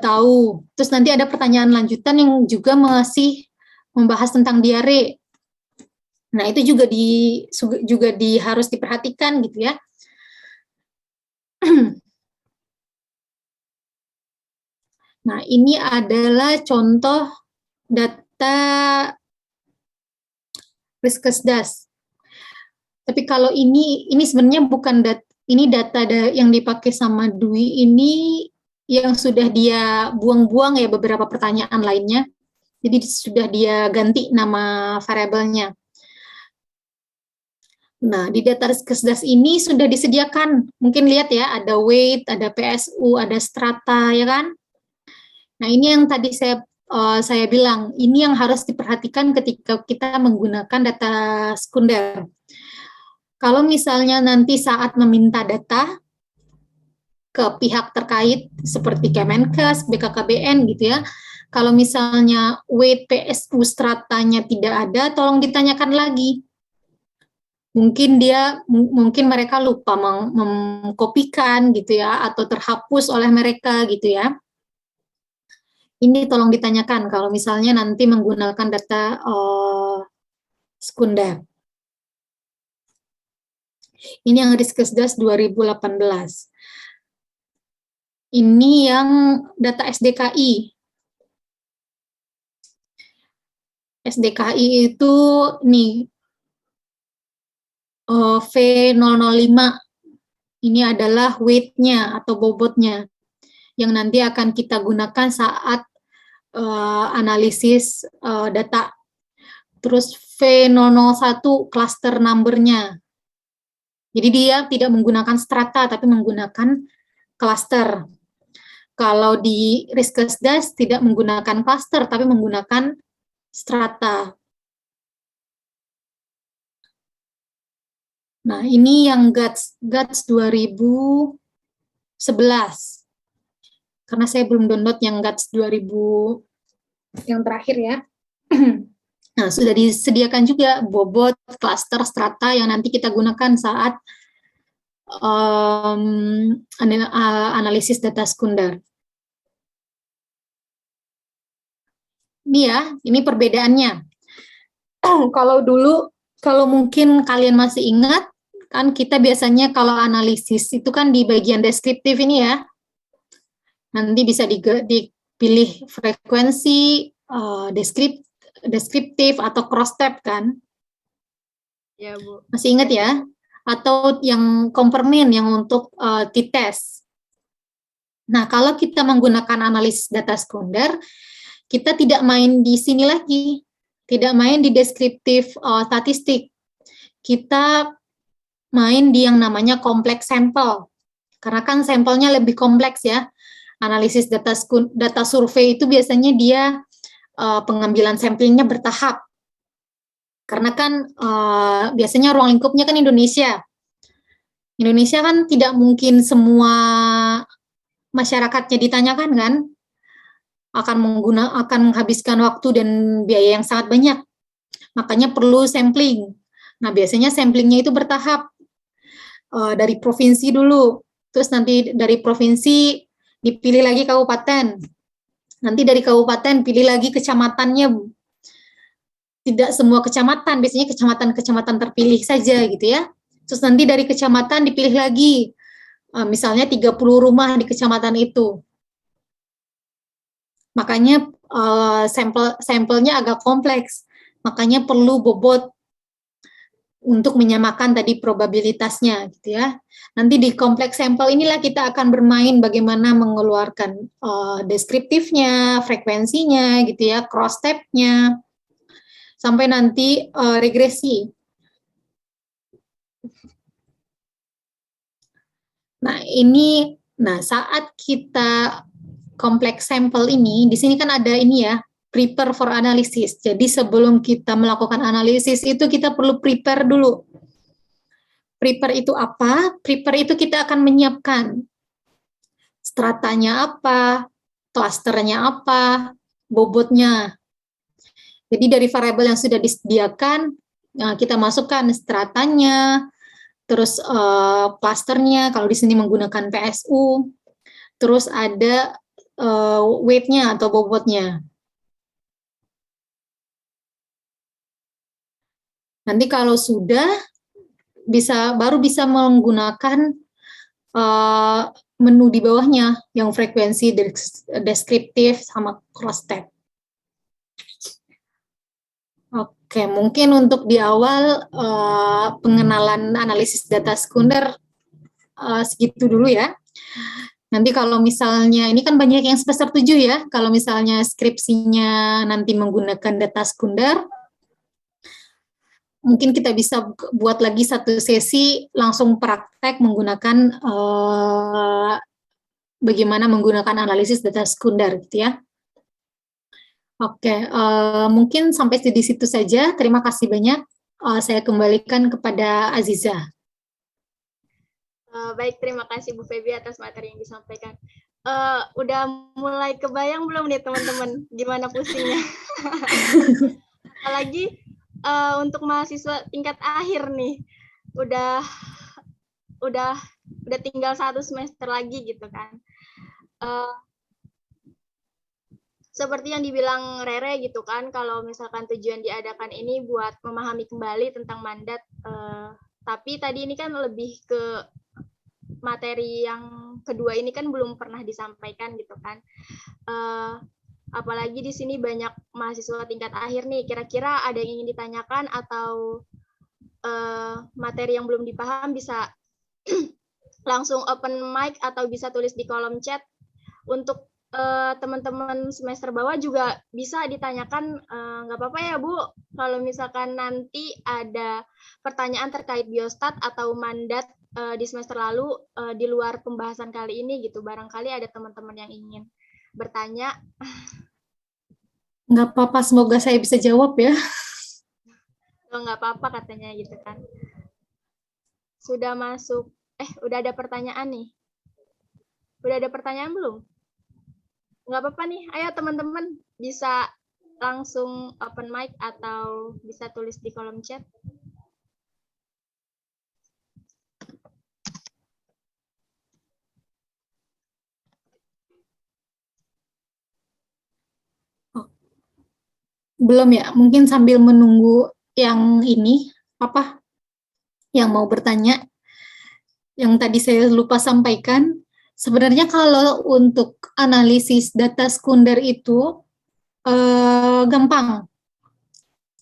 tahu. Terus nanti ada pertanyaan lanjutan yang juga masih membahas tentang diare. Nah, itu juga harus diperhatikan gitu ya. Nah, ini adalah contoh data Riskesdas. Tapi kalau ini sebenarnya bukan data yang dipakai sama Dwi ini yang sudah dia buang-buang ya beberapa pertanyaan lainnya. Jadi sudah dia ganti nama variabelnya. Nah, di data Riskesdas ini sudah disediakan. Mungkin lihat ya, ada weight, ada PSU, ada strata, ya kan? Nah, ini yang tadi saya bilang, ini yang harus diperhatikan ketika kita menggunakan data sekunder. Kalau misalnya nanti saat meminta data ke pihak terkait seperti Kemenkes, BKKBN gitu ya, kalau misalnya weight PSU stratanya tidak ada, tolong ditanyakan lagi. Mungkin mereka lupa mengkopikan gitu ya, atau terhapus oleh mereka gitu ya. Ini tolong ditanyakan kalau misalnya nanti menggunakan data sekunder. Ini yang Riskesdas 2018. Ini yang data SDKI. SDKI itu nih V005. Ini adalah weight-nya atau bobotnya yang nanti akan kita gunakan saat analisis data. Terus V001 cluster number-nya. Jadi dia tidak menggunakan strata, tapi menggunakan cluster. Kalau di Riskesdas tidak menggunakan cluster, tapi menggunakan strata. Nah, ini yang GATS 2011. Karena saya belum download yang GATS 2000 yang terakhir ya. Nah, sudah disediakan juga bobot, cluster, strata yang nanti kita gunakan saat analisis data sekunder. Ini ya, ini perbedaannya. Kalau mungkin kalian masih ingat, kan kita biasanya kalau analisis itu kan di bagian deskriptif ini ya. Nanti bisa dipilih frekuensi, deskriptif atau cross tab kan? Ya, Bu. Masih ingat ya? Atau yang kompermin yang untuk t-test. Nah, kalau kita menggunakan analisis data sekunder, kita tidak main di sini lagi, tidak main di deskriptif statistik. Kita main di yang namanya kompleks sampel. Karena kan sampelnya lebih kompleks ya. Analisis data survei itu biasanya dia pengambilan sampelnya bertahap. Karena kan biasanya ruang lingkupnya kan Indonesia. Indonesia kan tidak mungkin semua masyarakatnya ditanyakan kan, akan menghabiskan waktu dan biaya yang sangat banyak. Makanya perlu sampling. Nah, biasanya samplingnya itu bertahap. Dari provinsi dulu, terus nanti dari provinsi dipilih lagi kabupaten, nanti dari kabupaten pilih lagi kecamatannya. Tidak semua kecamatan, biasanya kecamatan-kecamatan terpilih saja gitu ya. Terus nanti dari kecamatan dipilih lagi, misalnya 30 rumah di kecamatan itu. Makanya sampelnya agak kompleks, makanya perlu bobot untuk menyamakan tadi probabilitasnya gitu ya. Nanti di kompleks sampel inilah kita akan bermain bagaimana mengeluarkan deskriptifnya, frekuensinya gitu ya, cross step-nya, sampai nanti regresi. Nah saat kita kompleks sampel ini, di sini kan ada ini ya, prepare for analysis. Jadi sebelum kita melakukan analisis itu kita perlu prepare dulu. Prepare itu apa? Prepare itu kita akan menyiapkan stratanya apa, klasternya apa, bobotnya. Jadi dari variabel yang sudah disediakan, kita masukkan stratanya, terus klasternya, kalau di sini menggunakan PSU, terus ada weight-nya atau bobotnya. Nanti kalau sudah baru bisa menggunakan menu di bawahnya yang frekuensi deskriptif sama cross step. Oke, mungkin untuk di awal pengenalan analisis data sekunder segitu dulu ya. Nanti kalau misalnya, ini kan banyak yang semester 7 ya, kalau misalnya skripsinya nanti menggunakan data sekunder, mungkin kita bisa buat lagi satu sesi langsung praktek menggunakan bagaimana menggunakan analisis data sekunder gitu ya. Oke, mungkin sampai di situ saja. Terima kasih banyak. Saya kembalikan kepada Aziza. Baik, terima kasih Bu Feby atas materi yang disampaikan. Udah mulai kebayang belum nih teman-teman gimana pusingnya? Apalagi untuk mahasiswa tingkat akhir nih, udah tinggal 1 semester lagi gitu kan. Seperti yang dibilang Rere gitu kan, kalau misalkan tujuan diadakan ini buat memahami kembali tentang mandat, tapi tadi ini kan lebih ke materi yang kedua ini kan belum pernah disampaikan gitu kan. Apalagi di sini banyak mahasiswa tingkat akhir nih, kira-kira ada yang ingin ditanyakan atau materi yang belum dipaham bisa langsung open mic atau bisa tulis di kolom chat. Untuk teman-teman semester bawah juga bisa ditanyakan, nggak apa-apa ya Bu, kalau misalkan nanti ada pertanyaan terkait biostat atau mandat di semester lalu di luar pembahasan kali ini gitu, barangkali ada teman-teman yang ingin bertanya. Nggak apa-apa, semoga saya bisa jawab ya. Nggak apa-apa katanya gitu kan. Sudah masuk, udah ada pertanyaan nih. Udah ada pertanyaan belum? Nggak apa-apa nih, ayo teman-teman bisa langsung open mic atau bisa tulis di kolom chat. Belum ya, mungkin sambil menunggu yang ini, yang mau bertanya, yang tadi saya lupa sampaikan, sebenarnya kalau untuk analisis data sekunder itu gampang.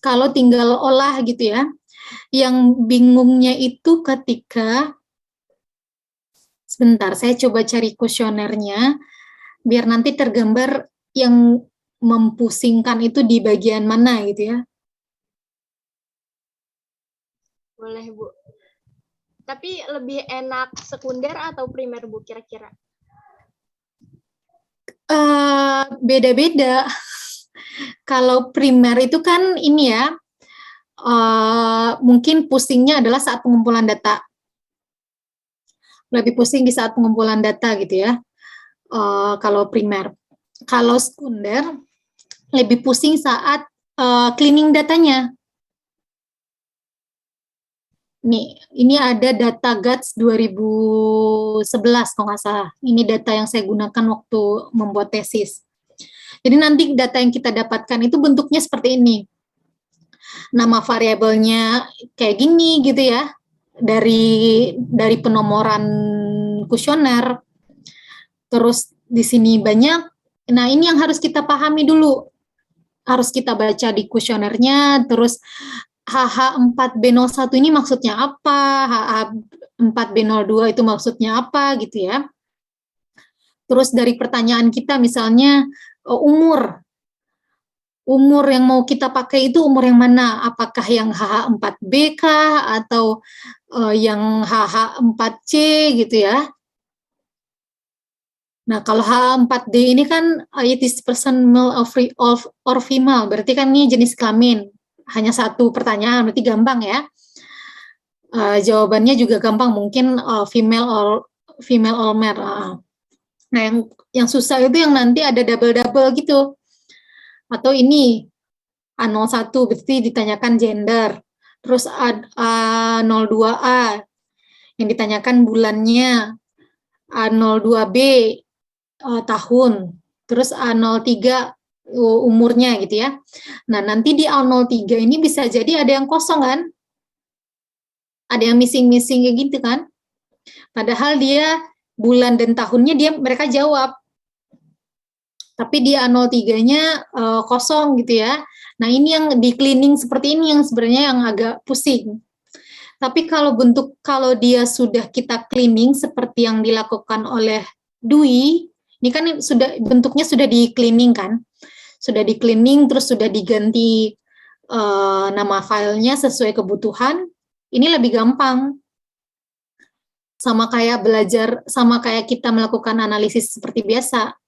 Kalau tinggal olah gitu ya. Yang bingungnya itu ketika, sebentar saya coba cari kuesionernya, biar nanti tergambar yang mempusingkan itu di bagian mana gitu ya. Boleh Bu. Tapi lebih enak sekunder atau primer Bu kira-kira? Beda-beda. Kalau primer itu kan ini ya, mungkin pusingnya adalah saat pengumpulan data. lebih pusing di saat pengumpulan data gitu ya. Kalau primer. Kalau sekunder lebih pusing saat cleaning datanya. Nih, ini ada data GATS 2011 kalau nggak salah. Ini data yang saya gunakan waktu membuat tesis. Jadi nanti data yang kita dapatkan itu bentuknya seperti ini. Nama variabelnya kayak gini gitu ya. Dari penomoran kuesioner. Terus di sini banyak. Nah, ini yang harus kita pahami dulu. Harus kita baca di kuesionernya, terus HH4B01 ini maksudnya apa, HH4B02 itu maksudnya apa gitu ya. Terus dari pertanyaan kita misalnya umur yang mau kita pakai itu umur yang mana? Apakah yang HH4B kah atau yang HH4C gitu ya. Nah, kalau H4D ini kan it is person male or female, berarti kan ini jenis kelamin. Hanya satu pertanyaan, berarti gampang ya. Jawabannya juga gampang, mungkin female or male. Nah, yang susah itu yang nanti ada double gitu. Atau ini A01 berarti ditanyakan gender. Terus A02A yang ditanyakan bulannya. A02B tahun. Terus A03 umurnya gitu ya. Nah, nanti di A03 ini bisa jadi ada yang kosong kan? Ada yang missing kayak gitu kan? Padahal dia bulan dan tahunnya mereka jawab. Tapi di A03-nya kosong gitu ya. Nah, ini yang di cleaning seperti ini yang sebenarnya yang agak pusing. Tapi kalau dia sudah kita cleaning seperti yang dilakukan oleh Dwi, ini kan bentuknya sudah di cleaning kan? Sudah di cleaning terus sudah diganti nama filenya sesuai kebutuhan. Ini lebih gampang. Sama kayak kita melakukan analisis seperti biasa.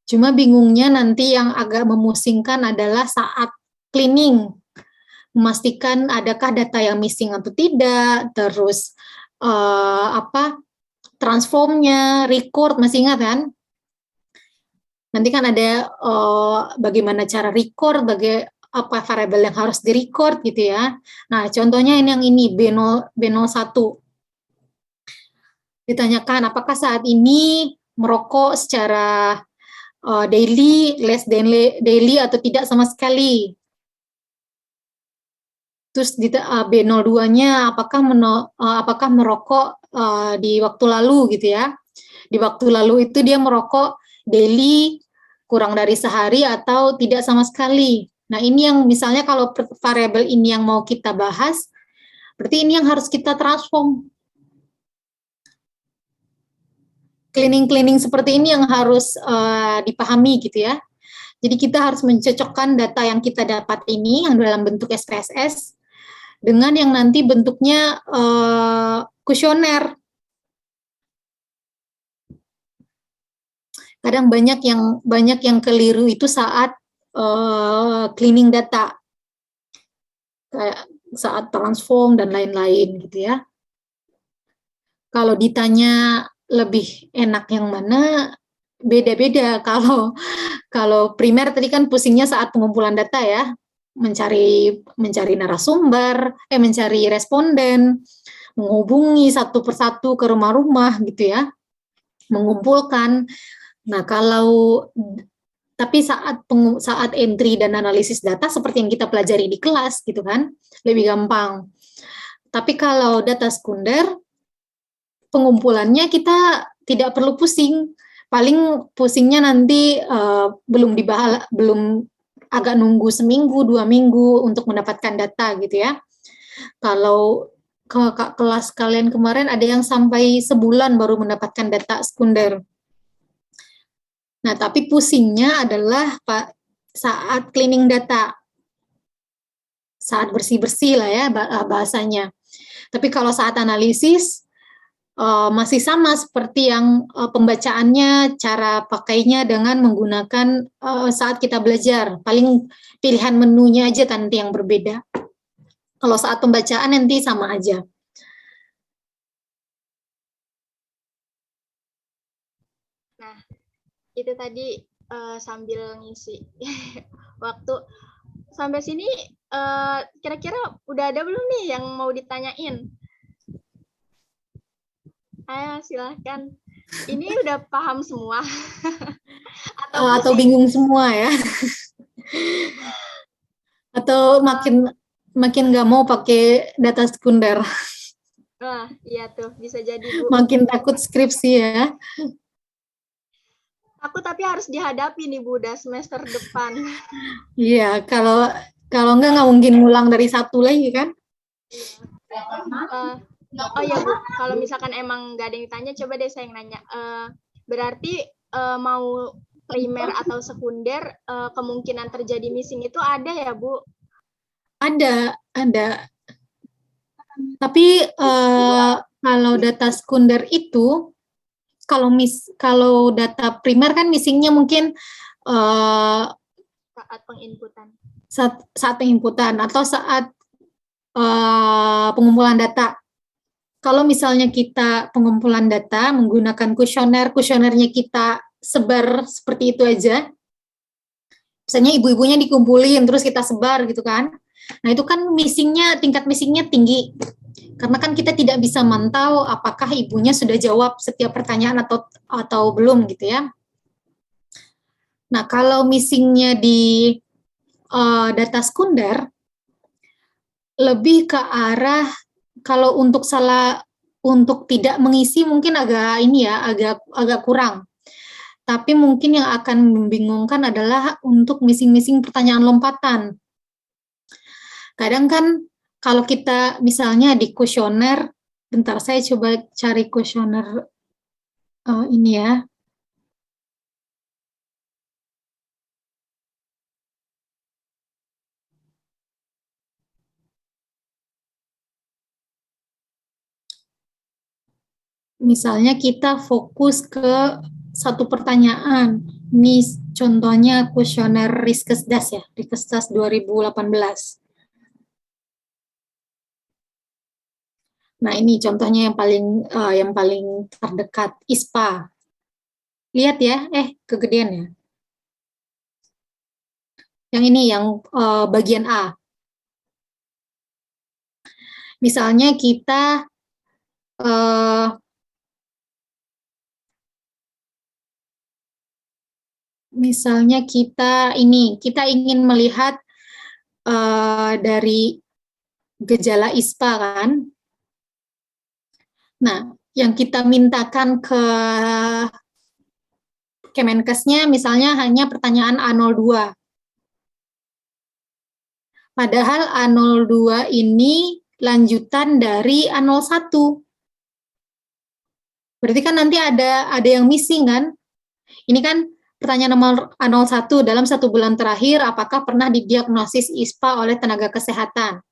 Cuma bingungnya nanti yang agak memusingkan adalah saat cleaning. Memastikan adakah data yang missing atau tidak, terus transformnya, record, masih ingat kan? Nanti kan ada bagaimana cara record, apa variabel yang harus di-record gitu ya. Nah, contohnya ini yang ini, B01. Ditanyakan apakah saat ini merokok secara daily, less than daily atau tidak sama sekali. Terus di B02-nya apakah merokok di waktu lalu gitu ya. Di waktu lalu itu dia merokok daily kurang dari sehari atau tidak sama sekali. Nah, ini yang misalnya kalau variabel ini yang mau kita bahas, berarti ini yang harus kita transform. Cleaning seperti ini yang harus dipahami gitu ya. Jadi kita harus mencocokkan data yang kita dapat ini yang dalam bentuk SPSS dengan yang nanti bentuknya kuesioner. Kadang banyak yang keliru itu saat cleaning data, kayak saat transform dan lain-lain gitu ya. Kalau ditanya lebih enak yang mana, beda-beda. Kalau primer tadi kan pusingnya saat pengumpulan data ya, mencari narasumber, mencari responden, menghubungi satu persatu ke rumah-rumah gitu ya, mengumpulkan. Nah, tapi saat entry dan analisis data seperti yang kita pelajari di kelas gitu kan, lebih gampang. Tapi kalau data sekunder, pengumpulannya kita tidak perlu pusing. Paling pusingnya nanti belum agak nunggu seminggu, 2 minggu untuk mendapatkan data gitu ya. Kalau kelas kalian kemarin ada yang sampai sebulan baru mendapatkan data sekunder. Nah, tapi pusingnya adalah saat cleaning data. Saat bersih-bersih lah ya bahasanya. Tapi kalau saat analisis, masih sama seperti yang pembacaannya, cara pakainya dengan menggunakan saat kita belajar. Paling pilihan menunya aja nanti yang berbeda. Kalau saat pembacaan nanti sama aja. itu tadi sambil ngisi waktu. Sampai sini kira-kira udah ada belum nih yang mau ditanyain? Ayo silahkan. Ini udah paham semua? Atau bingung semua ya? Atau makin nggak mau pakai data sekunder? Wah, iya tuh, bisa jadi, Bu. Makin takut skripsi ya? Aku tapi harus dihadapi nih, Bu, udah semester depan. Iya, kalau nggak mungkin ngulang dari satu lagi kan? Oh iya, Bu, kalau misalkan emang nggak ada yang ditanya, coba deh saya yang nanya. Berarti mau primer atau sekunder, kemungkinan terjadi missing itu ada ya, Bu? Ada. Tapi kalau data sekunder itu, kalau data primer kan missingnya mungkin Saat penginputan. saat penginputan atau saat pengumpulan data. Kalau misalnya kita pengumpulan data menggunakan kuesionernya kita sebar seperti itu aja, misalnya ibu-ibunya dikumpulin terus kita sebar gitu kan, nah itu kan tingkat missingnya tinggi, karena kan kita tidak bisa mantau apakah ibunya sudah jawab setiap pertanyaan atau belum gitu ya. Nah kalau missingnya di data sekunder, lebih ke arah kalau untuk tidak mengisi mungkin agak kurang. Tapi mungkin yang akan membingungkan adalah untuk missing pertanyaan lompatan. Kadang kan kalau kita misalnya di kuesioner, bentar saya coba cari kuesioner ini ya. Misalnya kita fokus ke satu pertanyaan. Ini contohnya kuesioner Riskesdas ya, Riskesdas 2018. Nah, ini contohnya yang paling terdekat, ISPA. Lihat ya, kegedean ya. Yang ini yang bagian A. Misalnya kita kita ingin melihat dari gejala ISPA kan. Nah, yang kita mintakan ke Kemenkesnya misalnya hanya pertanyaan A02. Padahal A02 ini lanjutan dari A01. Berarti kan nanti ada yang missing kan? Ini kan pertanyaan nomor A01, dalam 1 bulan terakhir apakah pernah didiagnosis ISPA oleh tenaga kesehatan?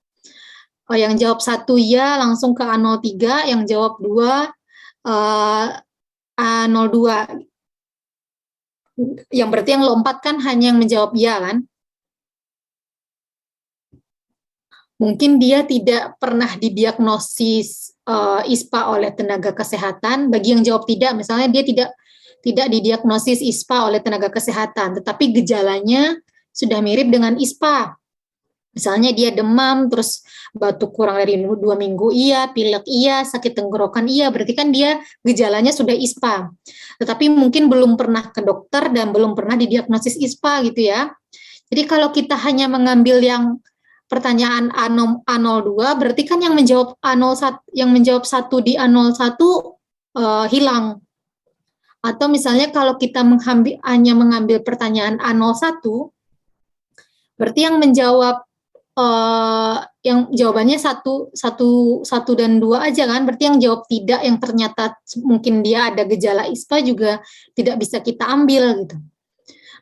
Yang jawab 1 ya langsung ke A03, yang jawab 2 A02. Yang berarti yang lompat kan hanya yang menjawab ya kan? Mungkin dia tidak pernah didiagnosis ISPA oleh tenaga kesehatan. Bagi yang jawab tidak, misalnya dia tidak didiagnosis ISPA oleh tenaga kesehatan, tetapi gejalanya sudah mirip dengan ISPA. Misalnya dia demam, terus batuk kurang dari 2 minggu iya, pilek iya, sakit tenggorokan iya, berarti kan dia gejalanya sudah ISPA. Tetapi mungkin belum pernah ke dokter dan belum pernah didiagnosis ISPA gitu ya. Jadi kalau kita hanya mengambil yang pertanyaan A02, berarti kan yang menjawab A01 di A01 hilang. Atau misalnya kalau kita hanya mengambil pertanyaan A01, berarti yang menjawab yang jawabannya satu dan 2 aja kan, berarti yang jawab tidak yang ternyata mungkin dia ada gejala ISPA juga tidak bisa kita ambil gitu.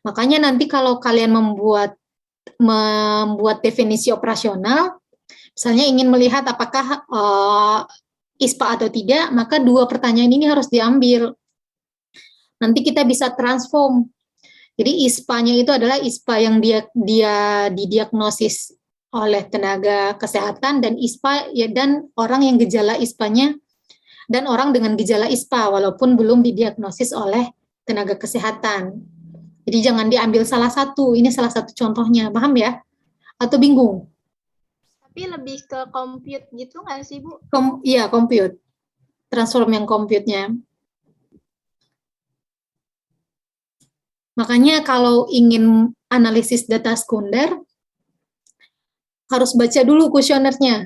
Makanya nanti kalau kalian membuat definisi operasional, misalnya ingin melihat apakah ISPA atau tidak, maka 2 pertanyaan ini harus diambil. Nanti kita bisa transform. Jadi ISPA-nya itu adalah ISPA yang dia didiagnosis oleh tenaga kesehatan, dan ISPA ya, dan orang yang gejala ISPA-nya dan orang dengan gejala ISPA walaupun belum didiagnosis oleh tenaga kesehatan. Jadi jangan diambil salah satu, ini salah satu contohnya, paham ya? Atau bingung? Tapi lebih ke compute gitu nggak sih, Bu? Iya, compute. Transform yang compute-nya. Makanya kalau ingin analisis data sekunder, harus baca dulu kuesionernya.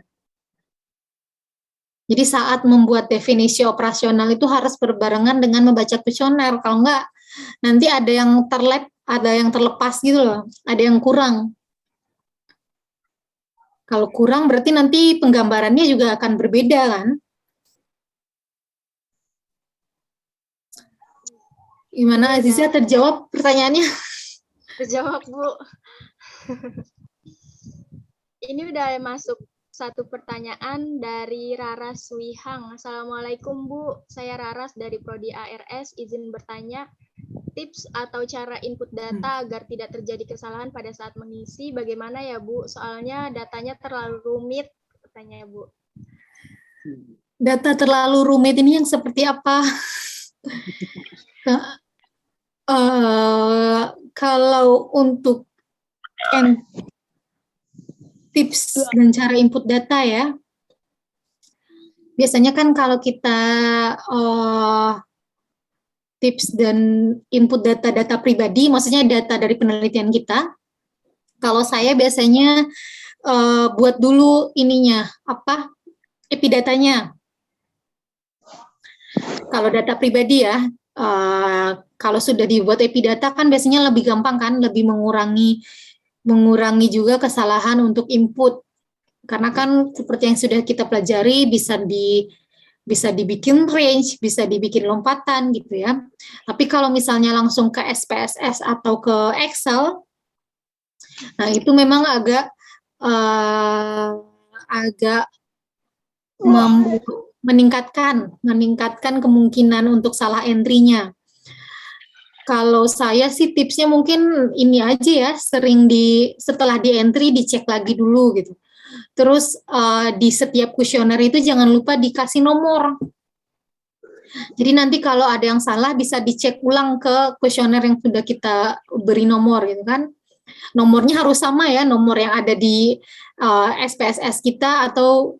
Jadi saat membuat definisi operasional itu harus berbarengan dengan membaca kuesioner. Kalau enggak, nanti ada yang ada yang terlepas gitu loh, ada yang kurang. Kalau kurang berarti nanti penggambarannya juga akan berbeda kan? Gimana Aziza, terjawab pertanyaannya? Terjawab, Bu. Ini udah masuk satu pertanyaan dari Raras Wihang. Assalamualaikum Bu, saya Raras dari Prodi ARS, izin bertanya, tips atau cara input data agar tidak terjadi kesalahan pada saat mengisi, bagaimana ya Bu? Soalnya datanya terlalu rumit, katanya ya Bu. Data terlalu rumit ini yang seperti apa? Kalau untuk tips dan cara input data ya, biasanya kan kalau kita tips dan input data-data pribadi, maksudnya data dari penelitian kita, kalau saya biasanya buat dulu ininya, epidatanya. Kalau data pribadi ya, kalau sudah dibuat epidata kan biasanya lebih gampang kan, lebih mengurangi juga kesalahan untuk input. Karena kan seperti yang sudah kita pelajari bisa dibikin range, bisa dibikin lompatan gitu ya. Tapi kalau misalnya langsung ke SPSS atau ke Excel, nah itu memang agak meningkatkan kemungkinan untuk salah entry-nya. Kalau saya sih tipsnya mungkin ini aja ya, setelah di entry dicek lagi dulu gitu. Terus di setiap kuesioner itu jangan lupa dikasih nomor. Jadi nanti kalau ada yang salah bisa dicek ulang ke kuesioner yang sudah kita beri nomor gitu kan. Nomornya harus sama ya, nomor yang ada di SPSS kita atau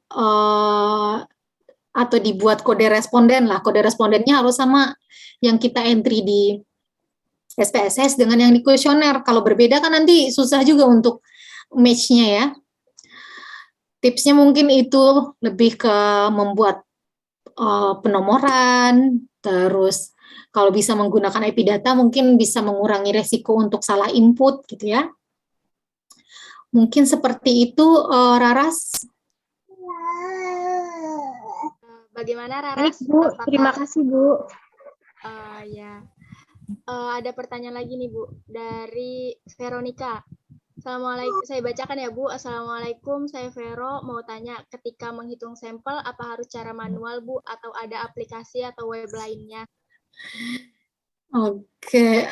dibuat kode responden lah. Kode respondennya harus sama yang kita entry di SPSS dengan yang di kuesioner. Kalau berbeda kan nanti susah juga untuk match-nya ya. Tipsnya mungkin itu lebih ke membuat penomoran, terus kalau bisa menggunakan Epidata mungkin bisa mengurangi resiko untuk salah input gitu ya. Mungkin seperti itu, Raras. Bagaimana Raras? Baik, Bu. Terima kasih, Bu. Ya. Ada pertanyaan lagi nih Bu, dari Veronica. Assalamualaikum, saya bacakan ya Bu. Assalamualaikum, saya Vero, mau tanya, ketika menghitung sampel, apa harus cara manual Bu, atau ada aplikasi atau web lainnya? Oke,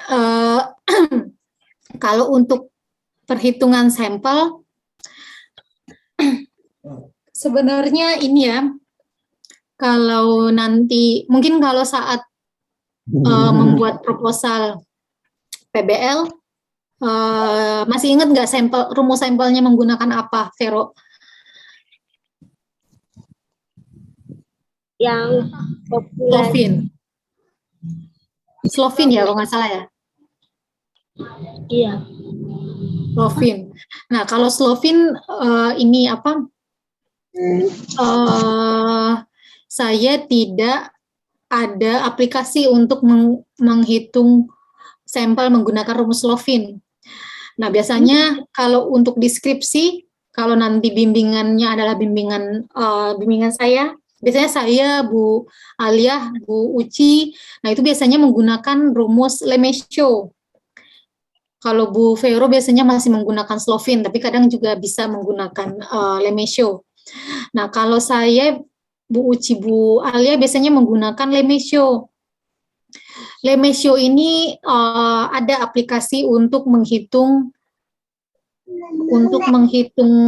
kalau untuk perhitungan sampel, sebenarnya ini ya, kalau nanti, mungkin kalau saat membuat proposal PBL, masih ingat nggak rumus sampelnya menggunakan apa, Vero? Yang Slovin ya, kalau nggak salah ya? Iya. Slovin. Nah, kalau Slovin ini apa? Saya tidak ada aplikasi untuk menghitung sampel menggunakan rumus Slovin. Nah, biasanya kalau untuk deskripsi, kalau nanti bimbingannya adalah bimbingan saya, biasanya saya, Bu Alia, Bu Uci, nah itu biasanya menggunakan rumus Lemaitre. Kalau Bu Vero biasanya masih menggunakan Slovin, tapi kadang juga bisa menggunakan Lemaitre. Nah, kalau saya, Bu Uci, Bu Alia biasanya menggunakan Lemaitre. Lemaitre ini ada aplikasi untuk menghitung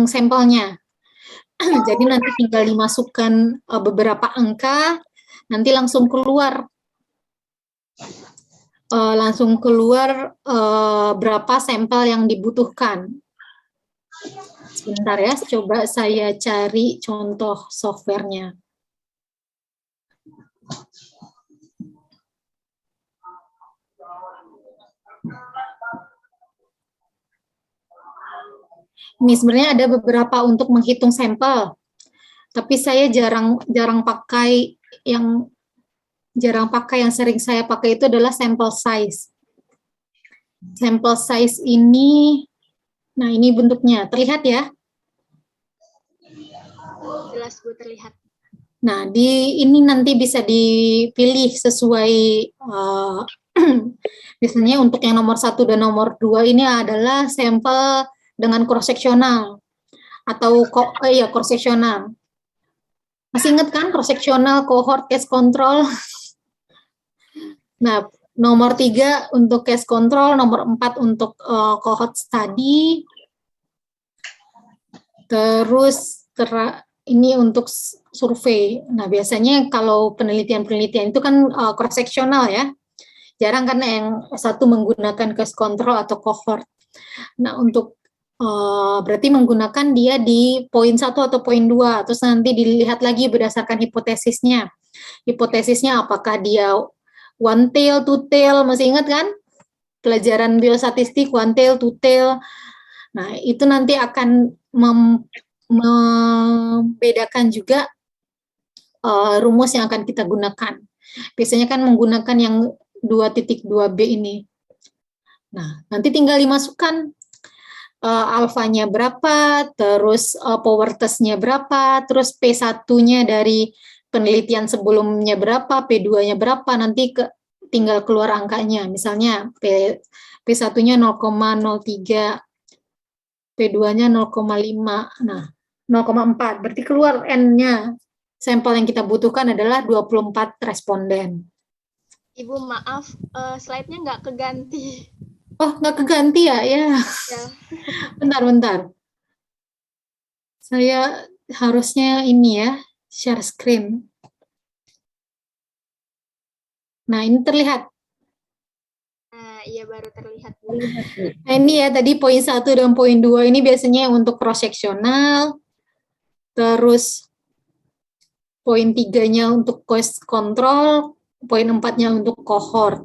sampelnya. Jadi nanti tinggal dimasukkan beberapa angka, nanti langsung keluar langsung keluar berapa sampel yang dibutuhkan. Sebentar ya, coba saya cari contoh softwarenya. Ini sebenarnya ada beberapa untuk menghitung sampel, tapi saya jarang pakai yang sering saya pakai itu adalah sample size. Sample size ini, nah ini bentuknya, terlihat ya? Jelas Bu, terlihat. Nah, ini nanti bisa dipilih sesuai, biasanya untuk yang nomor 1 dan nomor 2 ini adalah sampel dengan cross-sectional, atau cross-sectional. Masih ingat kan cross-sectional, cohort, case control? Nah, nomor 3 untuk case control, nomor 4 untuk cohort study, terus ini untuk survei. Nah, biasanya kalau penelitian-penelitian itu kan cross-sectional ya. Jarang kan yang satu menggunakan case control atau cohort. Nah, untuk berarti menggunakan dia di poin 1 atau poin 2, terus nanti dilihat lagi berdasarkan hipotesisnya. Hipotesisnya apakah dia one tail, two tail, masih ingat kan? Pelajaran biostatistik, one tail, two tail. Nah, itu nanti akan membedakan juga rumus yang akan kita gunakan. Biasanya kan menggunakan yang 2.2b ini. Nah, nanti tinggal dimasukkan alfanya berapa, terus power test-nya berapa, terus P1-nya dari penelitian sebelumnya berapa, P2-nya berapa, nanti tinggal keluar angkanya. Misalnya P1-nya 0,03, P2-nya 0,5, nah 0,4, berarti keluar N-nya. Sampel yang kita butuhkan adalah 24 responden. Ibu maaf, slide-nya nggak keganti. Oh, nggak keganti ya? Ya. Bentar. Saya harusnya ini ya, share screen. Nah, ini terlihat. Nah, iya baru terlihat. Nah, ini ya, tadi poin 1 dan poin 2 ini biasanya untuk cross-sectional, terus poin 3-nya untuk case control, poin 4-nya untuk cohort.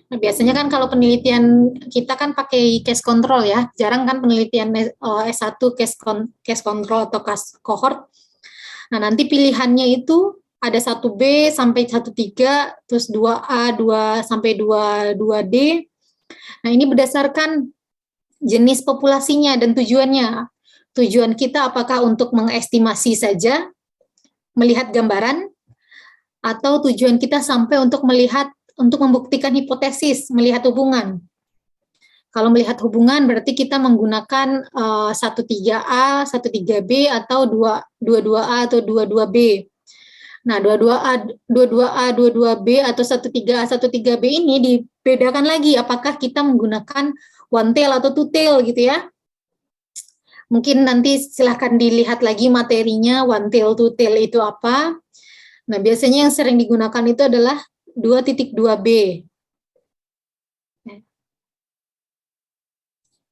Nah, biasanya kan kalau penelitian kita kan pakai case control ya, jarang kan penelitian S1 case control atau cohort. Nah, nanti pilihannya itu ada 1B sampai 13, terus 2A, 2 sampai 22D. Nah, ini berdasarkan jenis populasinya dan tujuannya. Tujuan kita apakah untuk mengestimasi saja, melihat gambaran, atau tujuan kita sampai untuk membuktikan hipotesis, melihat hubungan. Kalau melihat hubungan berarti kita menggunakan 13A, 13B, atau 22A atau 22B. Nah, 22A, 22B, atau 13A, 13B ini dibedakan lagi apakah kita menggunakan one tail atau two tail gitu ya. Mungkin nanti silahkan dilihat lagi materinya one tail, two tail itu apa. Nah, biasanya yang sering digunakan itu adalah 2.2b.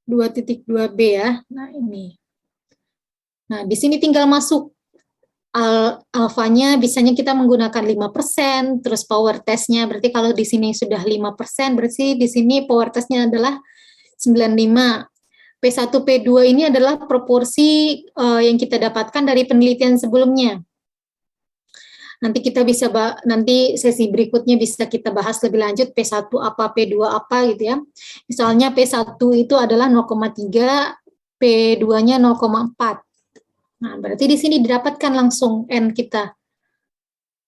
2.2b ya. Nah, ini. Nah, di sini tinggal masuk alfanya, biasanya kita menggunakan 5%, terus power test-nya berarti kalau di sini sudah 5%, berarti di sini power test-nya adalah 95. P1, P2 ini adalah proporsi yang kita dapatkan dari penelitian sebelumnya. Nanti kita bisa nanti sesi berikutnya bisa kita bahas lebih lanjut P1 apa, P2 apa gitu ya. Misalnya P1 itu adalah 0,3, P2-nya 0,4. Nah, berarti di sini didapatkan langsung N kita.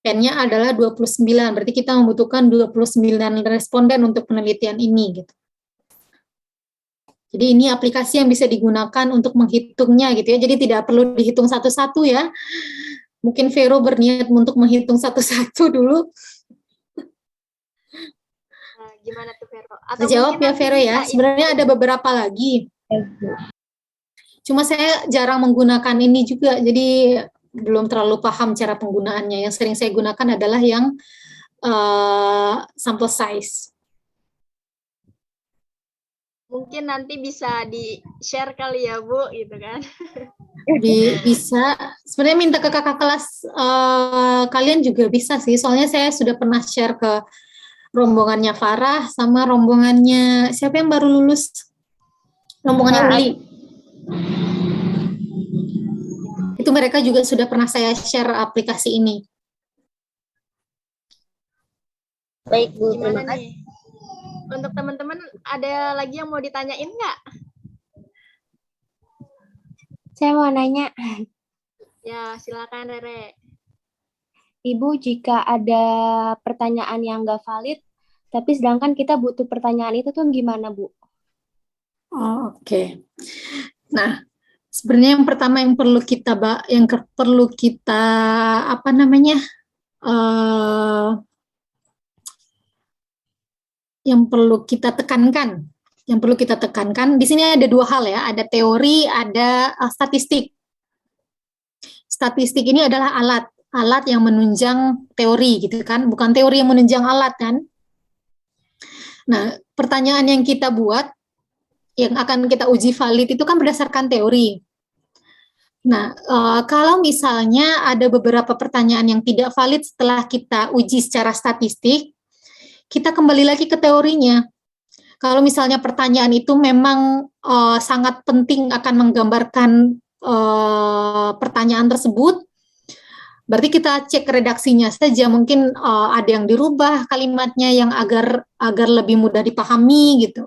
N-nya adalah 29, berarti kita membutuhkan 29 responden untuk penelitian ini gitu. Jadi ini aplikasi yang bisa digunakan untuk menghitungnya gitu ya. Jadi tidak perlu dihitung satu-satu ya. Mungkin Vero berniat untuk menghitung satu-satu dulu. Gimana tuh Vero? Atau jawab ya Vero ya. Sebenarnya ada beberapa lagi. Cuma saya jarang menggunakan ini juga, jadi belum terlalu paham cara penggunaannya. Yang sering saya gunakan adalah yang sample size. Mungkin nanti bisa di-share kali ya, Bu, gitu kan. Bisa. Sebenarnya minta ke kakak kelas kalian juga bisa sih. Soalnya saya sudah pernah share ke rombongannya Farah sama rombongannya siapa yang baru lulus? Rombongannya Nah, Uli. Itu mereka juga sudah pernah saya share aplikasi ini. Baik, Bu. Gimana Terima kasih. nih? Untuk teman-teman, ada lagi yang mau ditanyain nggak? saya mau nanya, Ya, silakan Rere. Ibu, jika ada pertanyaan yang nggak valid, tapi sedangkan kita butuh pertanyaan itu tuh gimana, Bu? Oh, oke. Nah, sebenarnya yang pertama perlu kita apa namanya? eh, yang perlu kita tekankan. Yang perlu kita tekankan di sini ada dua hal ya, ada teori, ada statistik. Statistik ini adalah alat yang menunjang teori gitu kan, bukan teori yang menunjang alat kan. Nah, pertanyaan yang kita buat yang akan kita uji valid itu kan berdasarkan teori. Nah, kalau misalnya ada beberapa pertanyaan yang tidak valid setelah kita uji secara statistik, kita kembali lagi ke teorinya. Kalau misalnya pertanyaan itu memang sangat penting akan menggambarkan pertanyaan tersebut, berarti kita cek redaksinya saja. Mungkin ada yang dirubah kalimatnya yang agar lebih mudah dipahami gitu.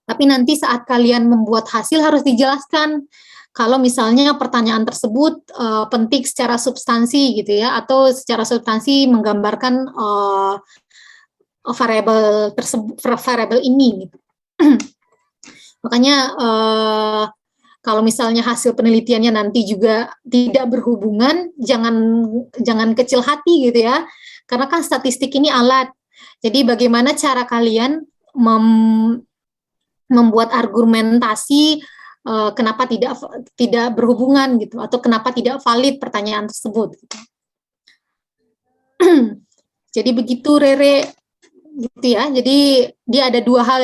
Tapi nanti saat kalian membuat hasil harus dijelaskan kalau misalnya pertanyaan tersebut penting secara substansi gitu ya, atau secara substansi menggambarkan variabel ini gitu. Makanya kalau misalnya hasil penelitiannya nanti juga tidak berhubungan, jangan kecil hati gitu ya, karena kan statistik ini alat. Jadi bagaimana cara kalian membuat argumentasi kenapa tidak berhubungan gitu, atau kenapa tidak valid pertanyaan tersebut. Gitu. Jadi begitu Rere, gitu ya. Jadi dia ada dua hal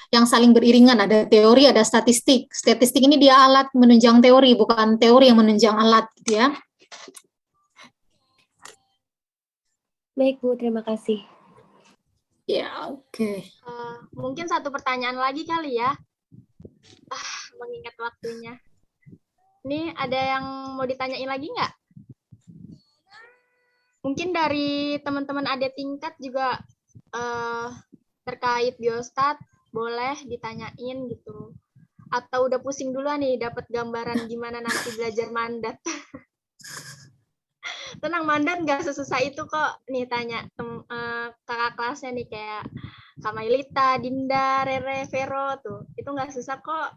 yang saling beriringan, ada teori, ada statistik. Statistik ini dia alat menunjang teori, bukan teori yang menunjang alat, gitu ya. Baik, Bu. Terima kasih. Ya, oke. Mungkin satu pertanyaan lagi kali ya. Mengingat waktunya. Ini ada yang mau ditanyain lagi nggak? Mungkin dari teman-teman adik tingkat juga terkait biostat, boleh ditanyain gitu. Atau udah pusing duluan nih, dapat gambaran gimana nanti belajar mandat. Tenang, mandat nggak sesusah itu kok. Nih tanya kakak kelasnya nih kayak Kak Mailita, Dinda, Rere, Vero tuh. Itu nggak susah kok.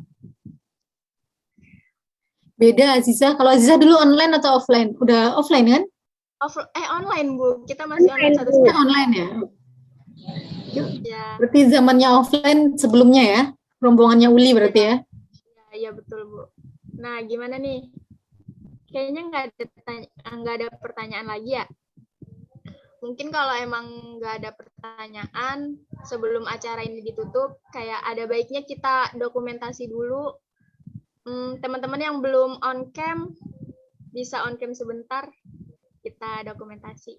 Beda Aziza. Kalau Aziza dulu online atau offline? Udah offline kan? Online, Bu. Kita masih online satu semester. Online ya? Ya. Berarti zamannya offline sebelumnya ya? Rombongannya Uli berarti ya? Iya, betul, Bu. Nah, gimana nih? Kayaknya nggak ada pertanyaan lagi ya? Mungkin kalau emang nggak ada pertanyaan, sebelum acara ini ditutup, kayak ada baiknya kita dokumentasi dulu. Teman-teman yang belum on cam, bisa on cam sebentar, kita dokumentasi.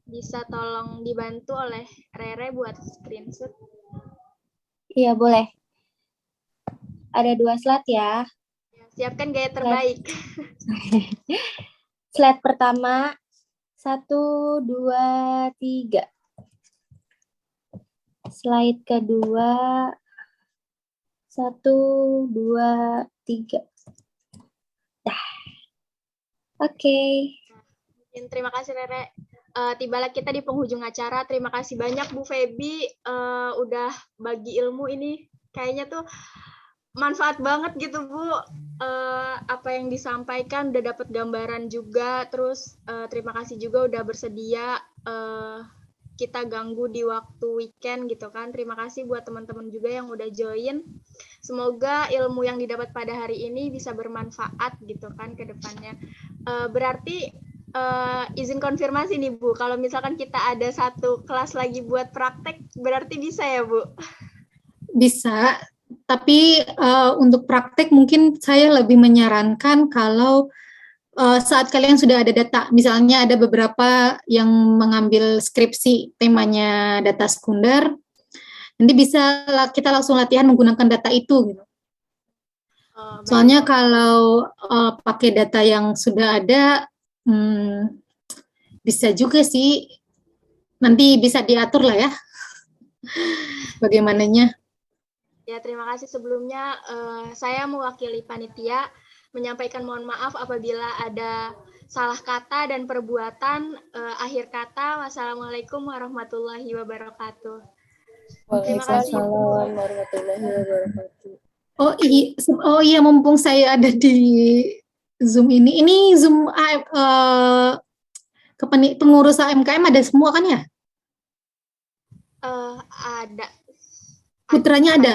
Bisa tolong dibantu oleh Rere buat screenshot. Iya, boleh. Ada 2 slide ya. Siapkan gaya terbaik. Slide pertama, 1, 2, 3. Slide kedua, 1, 2, 3. Oke. Terima kasih Rere. Tibalah kita di penghujung acara. Terima kasih banyak Bu Feby udah bagi ilmu ini. Kayaknya tuh manfaat banget gitu Bu. Apa yang disampaikan udah dapat gambaran juga. Terus terima kasih juga udah bersedia kita ganggu di waktu weekend gitu kan. Terima kasih buat teman-teman juga yang udah join. Semoga ilmu yang didapat pada hari ini bisa bermanfaat gitu kan ke depannya. Berarti izin konfirmasi nih Bu, kalau misalkan kita ada satu kelas lagi buat praktek, berarti bisa ya Bu? Bisa, tapi untuk praktek mungkin saya lebih menyarankan kalau saat kalian sudah ada data, misalnya ada beberapa yang mengambil skripsi temanya data sekunder, nanti bisa kita langsung latihan menggunakan data itu gitu. Soalnya kalau pakai data yang sudah ada, bisa juga sih, nanti bisa diatur lah ya, bagaimananya. Ya, terima kasih sebelumnya. Saya mewakili panitia menyampaikan mohon maaf apabila ada salah kata dan perbuatan. Akhir kata, wassalamualaikum warahmatullahi wabarakatuh. Terima kasih. Waalaikumsalam warahmatullahi wabarakatuh. Oh iya, mumpung saya ada di Zoom ini Zoom pengurus AMKM ada semua kan ya? Ada. Putranya ada?